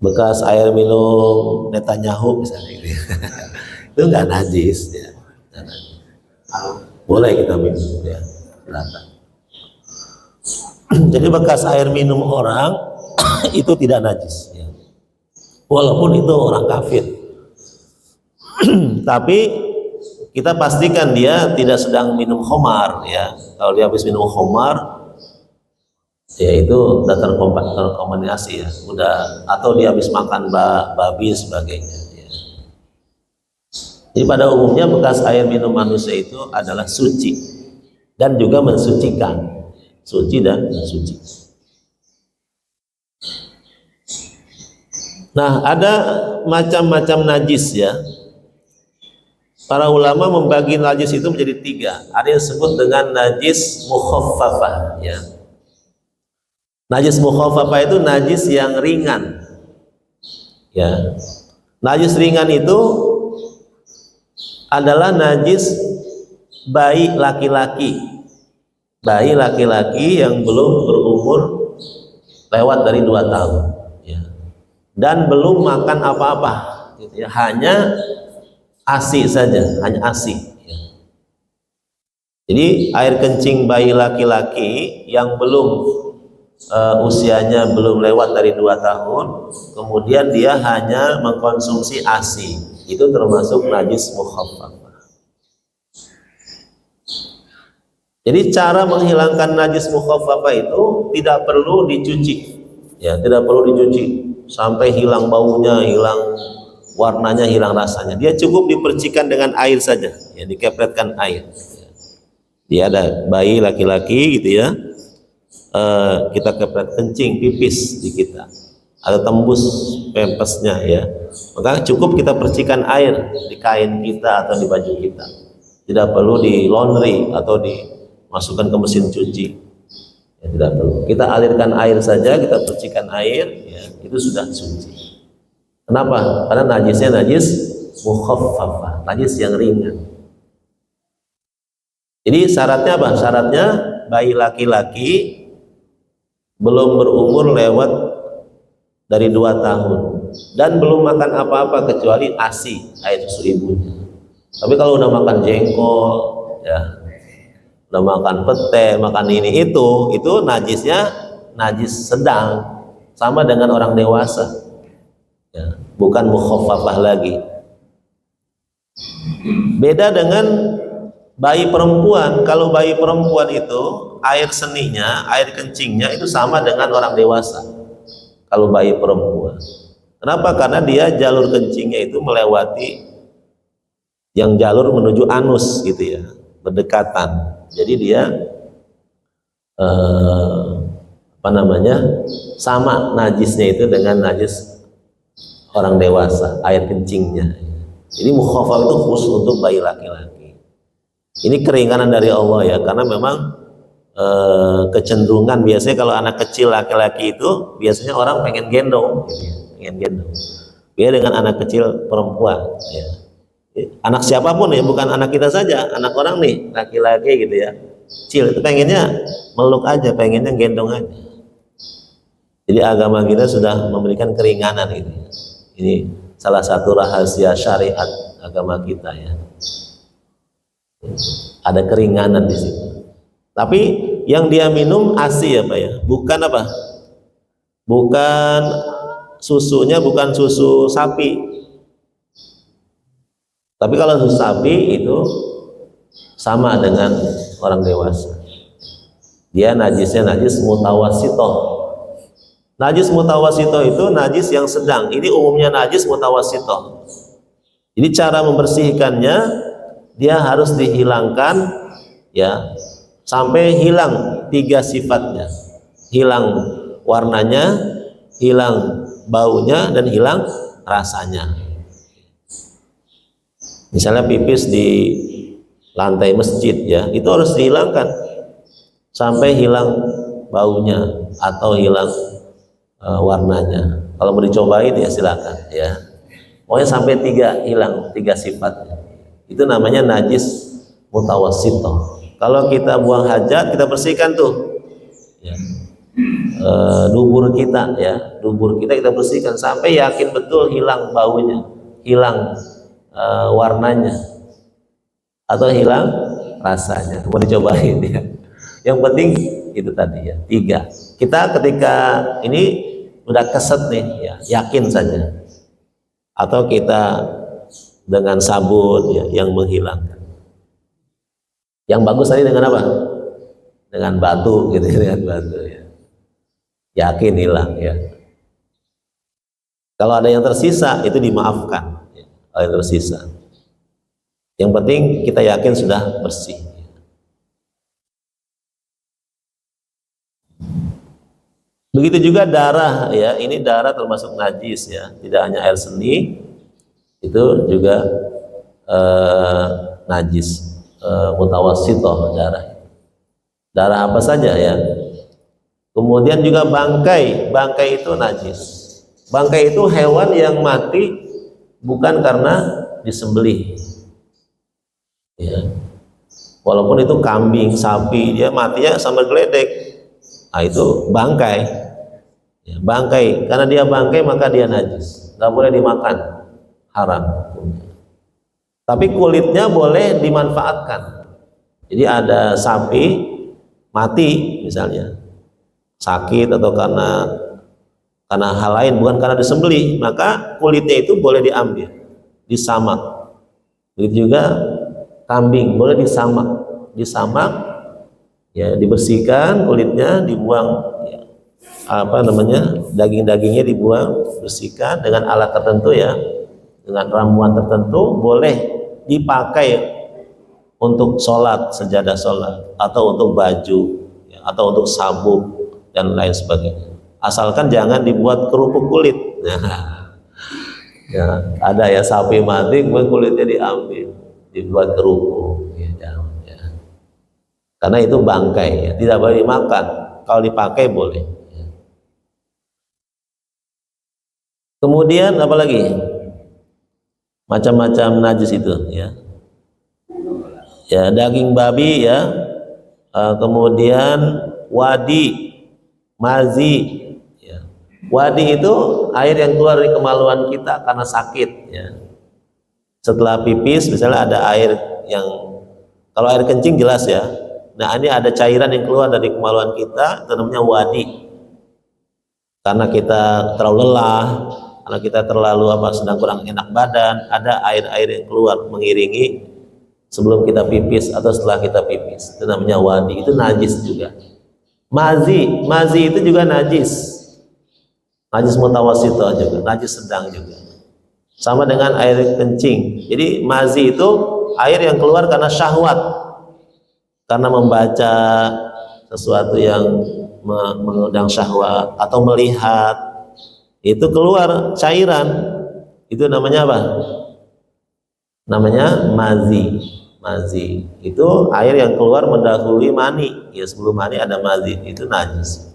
Bekas air minum Netanyahu misalnya, itu nggak najis, ya. Boleh kita minum, ya. Silakan. Jadi bekas air minum orang itu tidak najis, ya. Walaupun itu orang kafir. Tapi kita pastikan dia tidak sedang minum khamar, ya. Kalau dia habis minum khamar, ya itu sudah terkontaminasi, ya. Udah, atau dia habis makan babi sebagainya, ya. Jadi pada umumnya bekas air minum manusia itu adalah suci dan juga mensucikan, suci dan mensuci. Nah, ada macam-macam najis, ya. Para ulama membagi najis itu menjadi 3. Ada yang disebut dengan najis mukhaffafah, ya. Najis mukhaffafah itu najis yang ringan, ya. Najis ringan itu adalah najis bayi laki-laki yang belum berumur lewat dari 2 tahun, ya. Dan belum makan apa-apa, gitu ya. Hanya ASI saja, hanya ASI, ya. Jadi air kencing bayi laki-laki yang belum usianya belum lewat dari 2 tahun, kemudian dia hanya mengkonsumsi ASI, itu termasuk najis mukhaffafah. Jadi cara menghilangkan najis mukhaffafah itu tidak perlu dicuci, ya, tidak perlu dicuci sampai hilang baunya, hilang warnanya, hilang rasanya. Dia cukup dipercikan dengan air saja, ya, dikepretkan air. Dia ada bayi laki-laki, gitu ya, kita kepret kencing, pipis di kita, atau tembus pempesnya, ya, maka cukup kita percikan air di kain kita atau di baju kita. Tidak perlu di laundry atau dimasukkan ke mesin cuci, ya, tidak perlu. Kita alirkan air saja, kita percikan air, ya, itu sudah suci. Kenapa? Karena najisnya najis mukhaffafah, najis yang ringan. Jadi syaratnya apa? Syaratnya bayi laki-laki belum berumur lewat dari 2 tahun dan belum makan apa-apa kecuali ASI, air susu ibunya. Tapi kalau udah makan jengkol, ya, udah makan pete, makan ini itu najisnya najis sedang, sama dengan orang dewasa, ya, bukan mukhaffafah lagi. Beda dengan bayi perempuan. Kalau bayi perempuan itu air seninya, air kencingnya itu sama dengan orang dewasa. Kalau bayi perempuan, kenapa? Karena dia jalur kencingnya itu melewati yang jalur menuju anus gitu ya, berdekatan. Jadi dia apa namanya, sama najisnya itu dengan najis orang dewasa, air kencingnya. Jadi mukhaffaf itu khusus untuk bayi laki-laki. Ini keringanan dari Allah ya, karena memang kecenderungan biasanya kalau anak kecil laki-laki itu biasanya orang pengen gendong, gitu ya, pengen gendong. Beda dengan anak kecil perempuan. Ya. Anak siapapun ya, bukan anak kita saja, anak orang nih laki-laki gitu ya, kecil itu pengennya meluk aja, pengennya gendong aja. Jadi agama kita sudah memberikan keringanan ini. Ini salah satu rahasia syariat agama kita ya. Ada keringanan di situ. Tapi yang dia minum ASI ya Pak ya, bukan apa? Bukan susunya, bukan susu sapi. Tapi kalau susu sapi itu sama dengan orang dewasa. Dia najisnya najis mutawasitoh. Najis mutawasitoh itu najis yang sedang. Ini umumnya najis mutawasitoh. Jadi cara membersihkannya dia harus dihilangkan ya sampai hilang 3 sifatnya. Hilang warnanya, hilang baunya, dan hilang rasanya. Misalnya pipis di lantai masjid ya, itu harus dihilangkan sampai hilang baunya atau hilang warnanya. Kalau mau dicobain ya silakan ya. Pokoknya sampai 3 hilang, 3 sifatnya. Itu namanya najis mutawassithah. Kalau kita buang hajat, kita bersihkan tuh ya. Dubur kita ya, dubur kita bersihkan sampai yakin betul hilang baunya, hilang warnanya atau hilang rasanya. Mau dicobain ya. Yang penting itu tadi ya, 3. Kita ketika ini udah keset nih ya, yakin saja. Atau kita dengan sabun ya, yang menghilangkan. Yang bagus tadi dengan apa? Dengan batu gitu, dengan batu ya. Yakin hilang ya. Kalau ada yang tersisa itu dimaafkan ya, kalau yang tersisa. Yang penting kita yakin sudah bersih. Begitu juga darah ya, ini darah termasuk najis ya, tidak hanya air seni, itu juga najis mutawassithah darah. Darah apa saja ya. Kemudian juga bangkai, bangkai itu najis. Bangkai itu hewan yang mati bukan karena disembelih. Ya. Walaupun itu kambing, sapi, dia matinya sama geledek. Nah itu bangkai. Ya, bangkai, karena dia bangkai maka dia najis. Nggak boleh dimakan, haram. Tapi kulitnya boleh dimanfaatkan. Jadi ada sapi mati misalnya, sakit atau karena hal lain, bukan karena disembelih, maka kulitnya itu boleh diambil, disamak. Begitu juga kambing boleh disamak ya, dibersihkan kulitnya, dibuang ya, apa namanya, daging-dagingnya dibuang, bersihkan dengan alat tertentu ya, dengan ramuan tertentu, boleh dipakai untuk sholat, sejadah sholat, atau untuk baju ya, atau untuk sabuk dan lain sebagainya, asalkan jangan dibuat kerupuk kulit. Nah, ya, ada ya sapi mati kemudian kulitnya diambil dibuat kerupuk ya, jangan, ya. Karena itu bangkai ya, tidak boleh dimakan, kalau dipakai boleh ya. Kemudian apalagi macam-macam najis itu ya, ya, daging babi ya, kemudian wadi, mazi ya. Wadi itu air yang keluar dari kemaluan kita karena sakit ya. Setelah pipis misalnya ada air yang, kalau air kencing jelas ya, nah ini ada cairan yang keluar dari kemaluan kita, itu namanya wadi. Karena kita terlalu lelah, karena kita terlalu sedang kurang enak badan, ada air-air yang keluar mengiringi sebelum kita pipis atau setelah kita pipis, itu namanya wadi, itu najis juga. Mazi itu juga najis mutawasithah juga, najis sedang juga, sama dengan air kencing. Jadi mazi itu air yang keluar karena syahwat, karena membaca sesuatu yang mengundang syahwat atau melihat, itu keluar cairan, itu namanya apa? Namanya mazi. Mazi itu air yang keluar mendahului mani ya, sebelum mani ada mazi, itu najis.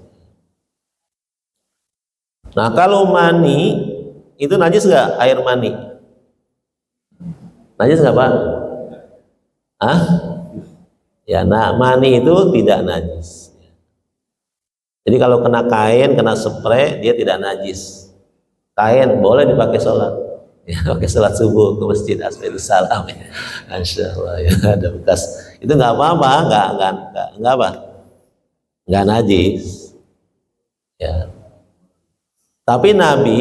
Nah kalau mani itu najis nggak? Air mani najis nggak Pak? Ya, nah mani itu tidak najis. Jadi kalau kena kain, kena spray, dia tidak najis. Kain boleh dipakai sholat, ya, pakai sholat subuh ke masjid Asmaul Salam, ya. Masya Allah, ya, ada bekas, itu nggak apa-apa, nggak apa, nggak najis. Ya. Tapi Nabi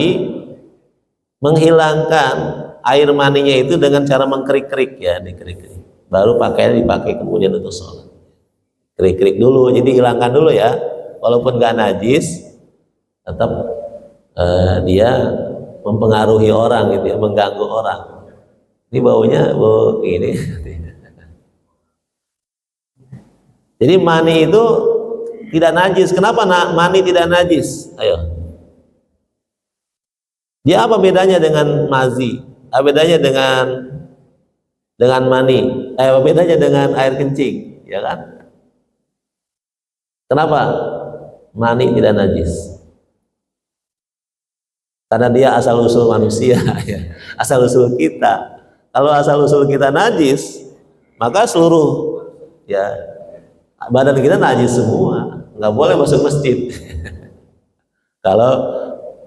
menghilangkan air maninya itu dengan cara mengkerik-kerik ya, dikerik-kerik. Baru pakaian dipakai kemudian untuk sholat. Kerik-kerik dulu, jadi hilangkan dulu ya. Walaupun gak najis, tetap dia mempengaruhi orang gitu ya, mengganggu orang. Ini baunya bau ini. Jadi mani itu tidak najis. Kenapa mani tidak najis? Ayo. Dia apa bedanya dengan mazi? Apa bedanya dengan mani? Apa bedanya dengan air kencing? Ya kan? Kenapa mani tidak najis? Karena dia asal usul manusia, ya. Asal usul kita. Kalau asal usul kita najis, maka seluruh ya badan kita najis semua, nggak boleh masuk masjid. Kalau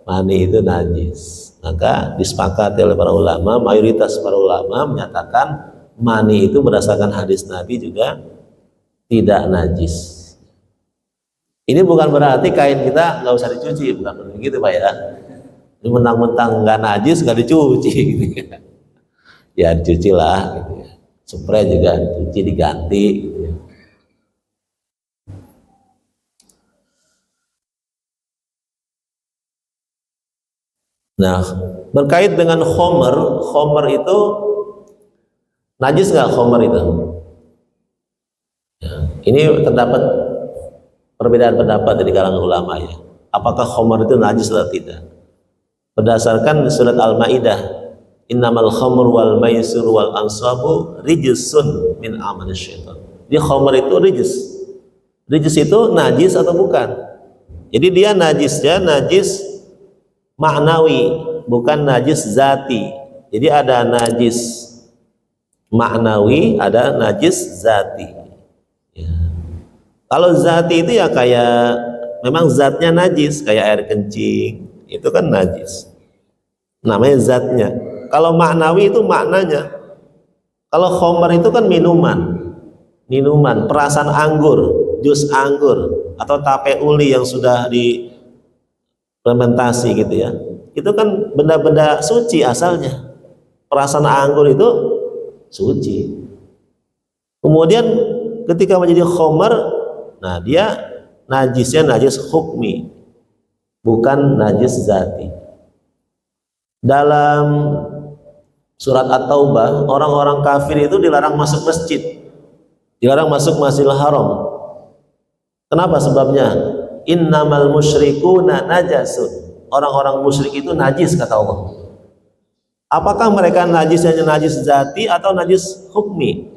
mani itu najis, maka disepakati oleh para ulama, mayoritas para ulama menyatakan mani itu berdasarkan hadis Nabi juga tidak najis. Ini bukan berarti kain kita nggak usah dicuci, bukan begitu Pak ya. Ini mentang-mentang nggak najis nggak dicuci, gitu ya. Ya dicuci lah, gitu ya. Spray juga dicuci diganti, gitu ya. Nah berkait dengan khomer itu najis nggak khomer itu? Ya, ini terdapat perbedaan pendapat dari kalangan ulama ya. Apakah khamr itu najis atau tidak? Berdasarkan surat Al-Maidah, innamal khamr wal maisir wal ansabu rijsun min amali syaitan. Di khamr itu rijs. Rijs itu najis atau bukan? Jadi dia najisnya najis maknawi, bukan najis zati. Jadi ada najis maknawi, ada najis zati. Ya. Kalau zati itu ya kayak memang zatnya najis, kayak air kencing, itu kan najis. Namanya zatnya. Kalau maknawi itu maknanya. Kalau khamr itu kan minuman, perasan anggur, jus anggur atau tape uli yang sudah difermentasi gitu ya. Itu kan benda-benda suci asalnya. Perasan anggur itu suci. Kemudian ketika menjadi khamr, nah dia najisnya najis hukmi, bukan najis zati. Dalam surat At-Taubah, orang-orang kafir itu dilarang masuk masjid, dilarang masuk Masjidil Haram. Kenapa sebabnya? Innamal musyrikuna najasun. Orang-orang musyrik itu najis kata Allah. Apakah mereka najisnya najis zati atau najis hukmi?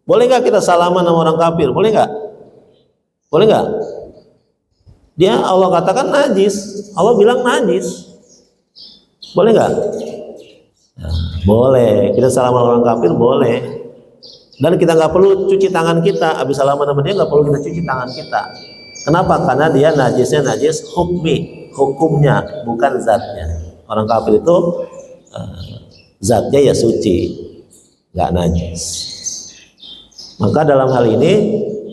Boleh nggak kita salaman sama orang kafir? Boleh nggak? Boleh nggak? Dia Allah katakan najis, Allah bilang najis. Boleh nggak? Nah, boleh. Kita salaman orang kafir boleh. Dan kita nggak perlu cuci tangan kita, habis salaman sama dia nggak perlu kita cuci tangan kita. Kenapa? Karena dia najisnya najis hukmi, hukumnya, bukan zatnya. Orang kafir itu zatnya ya suci, nggak najis. Maka dalam hal ini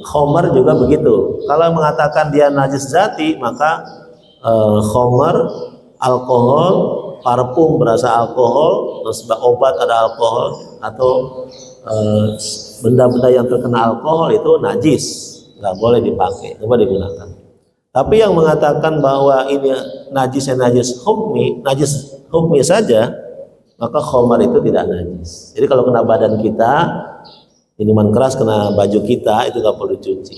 khomer juga begitu. Kalau mengatakan dia najis zati, maka khomer, alkohol, parfum berasa alkohol, terus obat ada alkohol, atau benda-benda yang terkena alkohol itu najis, nggak boleh dipakai, nggak boleh digunakan. Tapi yang mengatakan bahwa ini najisnya najis hukmi saja, maka khomer itu tidak najis. Jadi kalau kena badan kita, minuman keras kena baju kita, itu nggak perlu dicuci.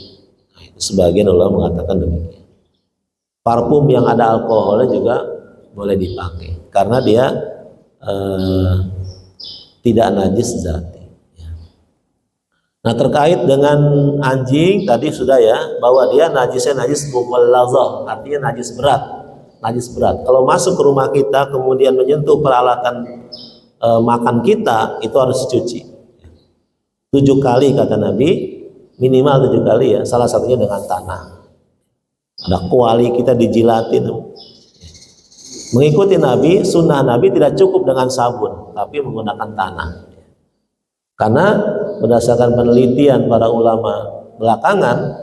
Nah, itu sebagian ulama mengatakan demikian. Parfum yang ada alkoholnya juga boleh dipakai karena dia tidak najis zati. Nah, terkait dengan anjing tadi sudah ya, bahwa dia najisnya najis mughallazah, artinya najis berat. Najis berat. Kalau masuk ke rumah kita kemudian menyentuh peralatan makan kita, itu harus dicuci 7 kali kata Nabi, minimal 7 kali ya, salah satunya dengan tanah. Ada kuali kita dijilatin. Mengikuti Nabi, sunnah Nabi tidak cukup dengan sabun, tapi menggunakan tanah. Karena berdasarkan penelitian para ulama belakangan,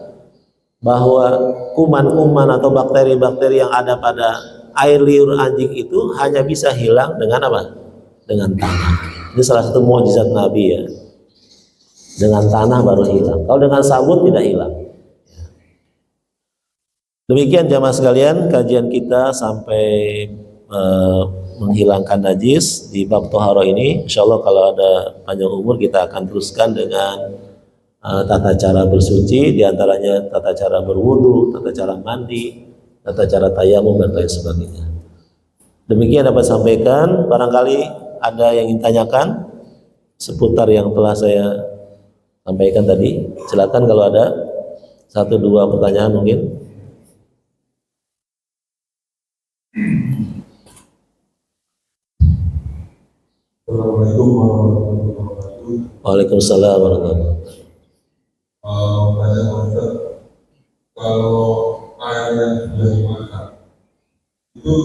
bahwa kuman-kuman atau bakteri-bakteri yang ada pada air liur anjing itu hanya bisa hilang dengan apa? Dengan tanah. Ini salah satu mukjizat Nabi ya. Dengan tanah baru hilang. Kalau dengan sabun tidak hilang. Demikian jamaah sekalian, kajian kita sampai menghilangkan najis di bab toharo ini. Insya Allah kalau ada panjang umur kita akan teruskan dengan tata cara bersuci, diantaranya tata cara berwudu, tata cara mandi, tata cara tayamum dan lain sebagainya. Demikian dapat sampaikan. Barangkali ada yang ingin tanyakan seputar yang telah saya sampaikan tadi. Silakan kalau ada 1-2 pertanyaan mungkin. Assalamualaikum warahmatullahi wabarakatuh. Waalaikumsalam warahmatullahi wabarakatuh. Banyak Ustaz, kalau air yang sudah dimasak itu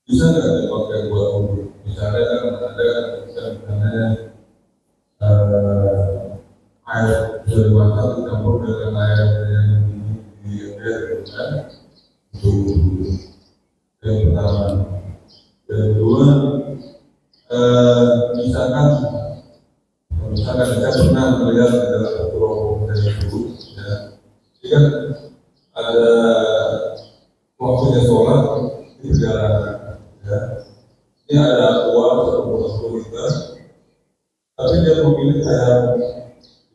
bisa nggak dipakai buat wudhu? Misalnya kan ada misalnya air sudah dimasak dicampur dengan air yang di ember kan untuk wudhu. Yang pertama. Yang kedua, misalkan saya pernah melihat dalam satu rombongan dari dulu, ya, ini kan ada waktunya sholat di perjalanan, ya. Ini ada aqua 1,10 liter, tapi dia memilih saya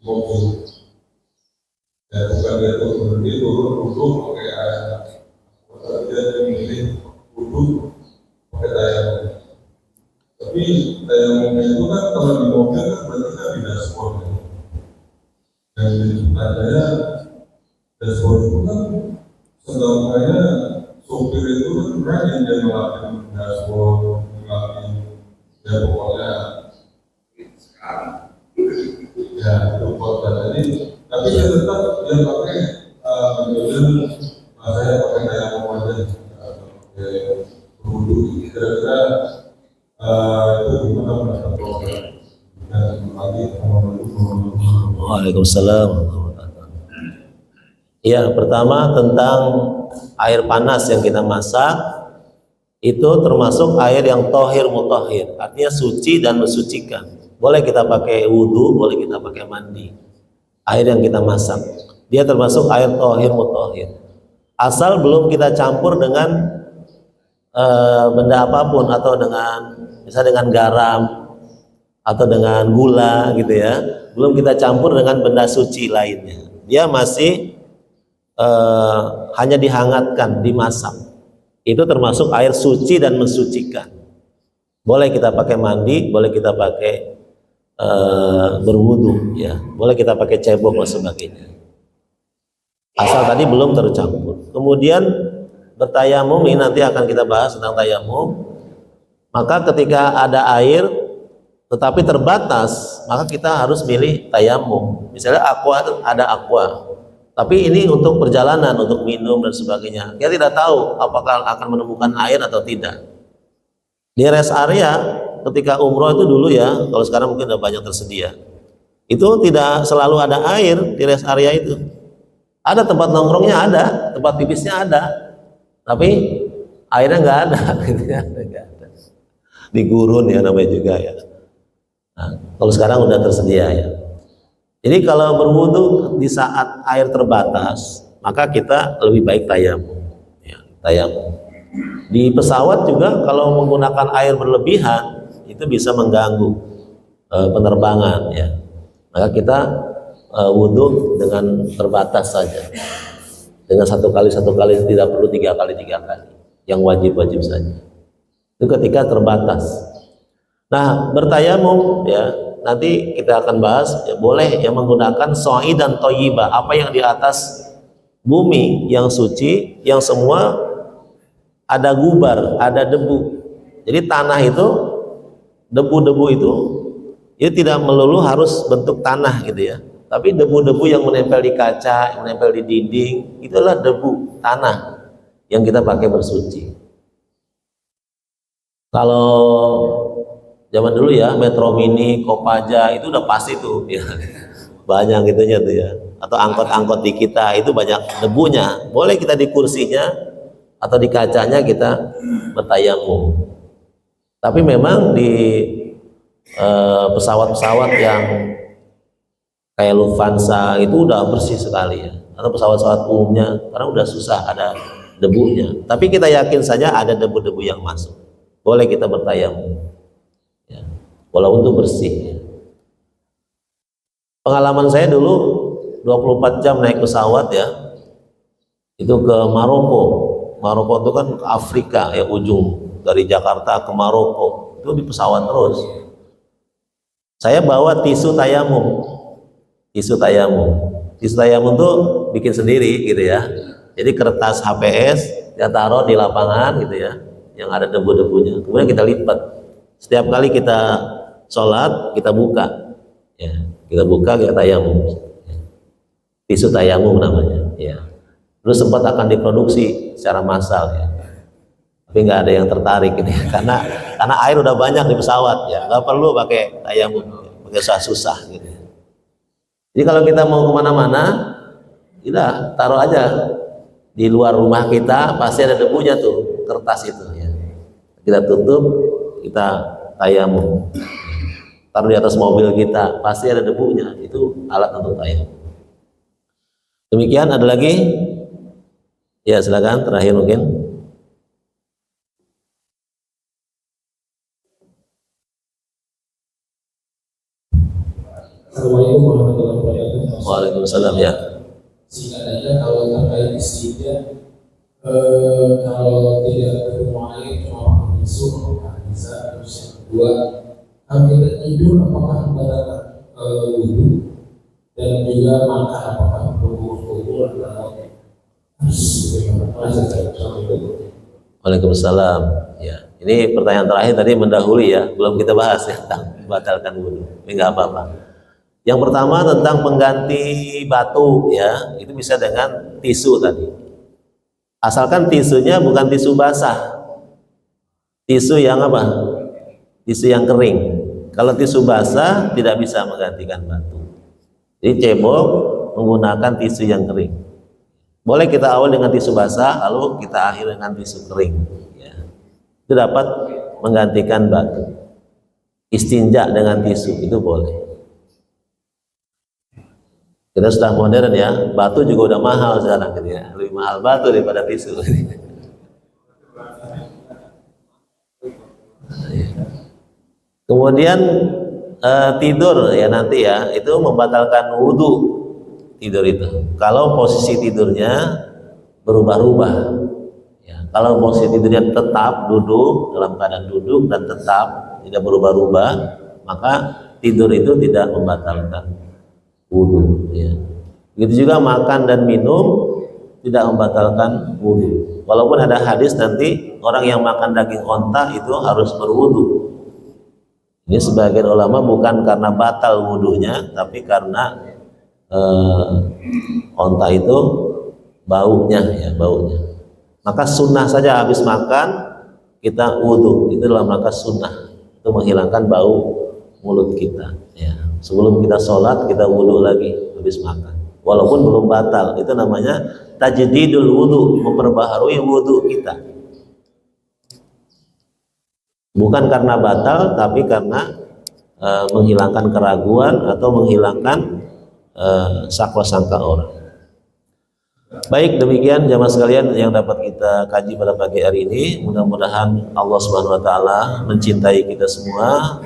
mobil, ya, bukan dia turun duduk pakai air, tapi dia memilih duduk pakai tayang. Tapi tayamumnya itu kan kalau di mobil kan berarti kan di dashboard ya. Dan di depan saya dashboard itu kan setahu saya sopir itu kan berani dia ngelapin dashboard, ngelapin ya pokoknya ya itu kota tadi. Tapi dia tetap dia pakai mobil saya pakai tayamum aja, pakai berwudu. Kira-kira Waalaikumsalam. Ya, pertama tentang air panas yang kita masak itu termasuk air yang tohir mutahhir, artinya suci dan mensucikan. Boleh kita pakai wudhu, boleh kita pakai mandi. Air yang kita masak, dia termasuk air tohir mutahhir. Asal belum kita campur dengan benda apapun, atau dengan misalnya dengan garam atau dengan gula gitu ya, belum kita campur dengan benda suci lainnya. Dia masih hanya dihangatkan, dimasak. Itu termasuk air suci dan mensucikan. Boleh kita pakai mandi, boleh kita pakai berwudu, ya, boleh kita pakai cebok dan sebagainya. Asal tadi belum tercampur. Kemudian bertayamum, ini nanti akan kita bahas tentang tayamum. Maka ketika ada air tetapi terbatas, maka kita harus milih tayamum. Misalnya ada aqua, tapi ini untuk perjalanan, untuk minum dan sebagainya. Kita tidak tahu apakah akan menemukan air atau tidak. Di rest area ketika umroh itu dulu ya, kalau sekarang mungkin udah banyak tersedia. Itu tidak selalu ada air di rest area itu. Ada tempat nongkrongnya, ada tempat pipisnya, ada, tapi airnya nggak ada. Di gurun ya namanya juga ya. Nah, kalau sekarang udah tersedia ya. Jadi kalau berwudu di saat air terbatas, maka kita lebih baik tayamum. Ya, tayamum. Di pesawat juga kalau menggunakan air berlebihan itu bisa mengganggu penerbangan ya. Maka kita wudu dengan terbatas saja. Dengan satu kali, tidak perlu tiga kali. Yang wajib saja. Itu ketika terbatas. Nah, bertayamum ya, nanti kita akan bahas ya, boleh yang menggunakan so'i dan toyibah, apa yang di atas bumi yang suci, yang semua ada gubar, ada debu. Jadi tanah itu, debu-debu itu tidak melulu harus bentuk tanah gitu ya, tapi debu-debu yang menempel di kaca, yang menempel di dinding, itulah debu tanah yang kita pakai bersuci. Kalau zaman dulu ya, Metro Mini, Kopaja itu udah pasti tuh ya. Banyak gitunya tuh ya. Atau angkot-angkot di kita itu banyak debunya. Boleh kita di kursinya atau di kacanya kita bertayamum. Tapi memang di pesawat-pesawat yang kayak Lufthansa itu udah bersih sekali ya. Atau pesawat-pesawat umumnya karena udah susah ada debunya. Tapi kita yakin saja ada debu-debu yang masuk. Boleh kita bertayamum. Ya, walaupun itu bersih ya. Pengalaman saya dulu 24 jam naik pesawat ya, itu ke Maroko. Maroko itu kan ke Afrika ya, ujung dari Jakarta ke Maroko itu di pesawat terus. Saya bawa tisu tayamum tuh bikin sendiri gitu ya. Jadi kertas HPS kita taruh di lapangan gitu ya, yang ada debu-debunya. Kemudian kita lipat. Setiap kali kita sholat, kita buka. Ya, kita tayamum. Tisu tayamum namanya. Ya. Terus sempat akan diproduksi secara massal ya. Tapi nggak ada yang tertarik ini karena air udah banyak di pesawat ya, nggak perlu pakai tayamum, pakai susah gitu. Jadi kalau kita mau kemana-mana, kita taruh aja di luar rumah kita, pasti ada debunya tuh kertas itu ya. Kita tutup, kita tayamum. Taruh di atas mobil kita, pasti ada debunya. Itu alat untuk tayamum. Demikian, ada lagi? Ya silakan, terakhir mungkin. Assalamualaikum warahmatullahi wabarakatuh. Waalaikumsalam ya. Singkat saja kalau terkait istilah, kalau tidak ketemu air cuma pakai tisu apakah bisa? Terus yang kedua, kalau kita tidur apakah membatalkan wudhu, dan juga makan apakah berkumpul atau harus bagaimana? Waalaikumsalam ya. Ini pertanyaan terakhir tadi mendahului ya, belum kita bahas ya tentang batalkan wudhu. Ini nggak apa-apa. Yang pertama tentang pengganti batu ya, itu bisa dengan tisu tadi. Asalkan tisunya bukan tisu basah, tisu yang apa? Tisu yang kering. Kalau tisu basah tidak bisa menggantikan batu. Jadi cebok menggunakan tisu yang kering. Boleh kita awal dengan tisu basah, lalu kita akhiri dengan tisu kering. Ya. Itu dapat menggantikan batu. Istinja dengan tisu itu boleh. Kita sudah modern ya, batu juga udah mahal sekarang gitu ya. Lebih mahal batu daripada tisu. Kemudian tidur ya nanti ya, itu membatalkan wudhu tidur itu. Kalau posisi tidurnya berubah-ubah. Ya, kalau posisi tidurnya tetap duduk, dalam keadaan duduk dan tetap tidak berubah-ubah, maka tidur itu tidak membatalkan wudhu ya. Begitu juga makan dan minum tidak membatalkan wudhu. Walaupun ada hadis nanti orang yang makan daging onta itu harus berwudhu Ini sebagian ulama bukan karena batal wudunya, tapi karena onta itu baunya, ya baunya. Maka sunnah saja habis makan kita wudu, itu dalam rangka sunnah, itu menghilangkan bau mulut kita. Ya. Sebelum kita sholat kita wudu lagi habis makan, walaupun belum batal. Itu namanya tajdidul wudu, memperbaharui wudu kita. Bukan karena batal, tapi karena menghilangkan keraguan atau menghilangkan sakwa-sangka orang. Baik, demikian jamaah sekalian yang dapat kita kaji pada pagi hari ini. Mudah-mudahan Allah Subhanahu wa taala mencintai kita semua,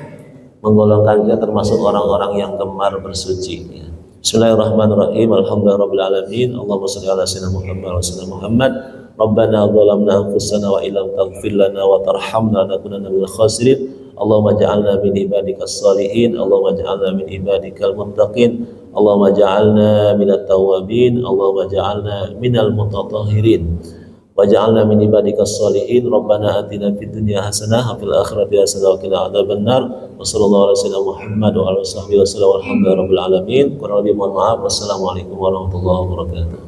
menggolongkan kita termasuk orang-orang yang gemar bersuci. Bismillahirrahmanirrahim. Alhamdulillahirabbil alamin. Allahumma shalli ala sayyidina Muhammad wa sallam Muhammad. Rabbana zalamna anfusana wa illam taghfir lana wa tarhamna lanakunanna minal khasirin. Allahumma ja'alna min ibadikas salihin. Allahumma ja'alna min ibadikal muttaqin. Allahumma ja'alna minat tawabin. Allahumma ja'alna minal mutatahhirin. Waj'alna min ibadikas salihin. Rabbana atina fid dunya hasanah wa fil akhirati hasanah wa qina adzabannar. Wa sallallahu ala sayyidina Muhammad wa ala sahbihi wasallam. Walhamdulillahirabbil alamin. Kurang lebih mohon maaf. Wassalamualaikum warahmatullahi wabarakatuh.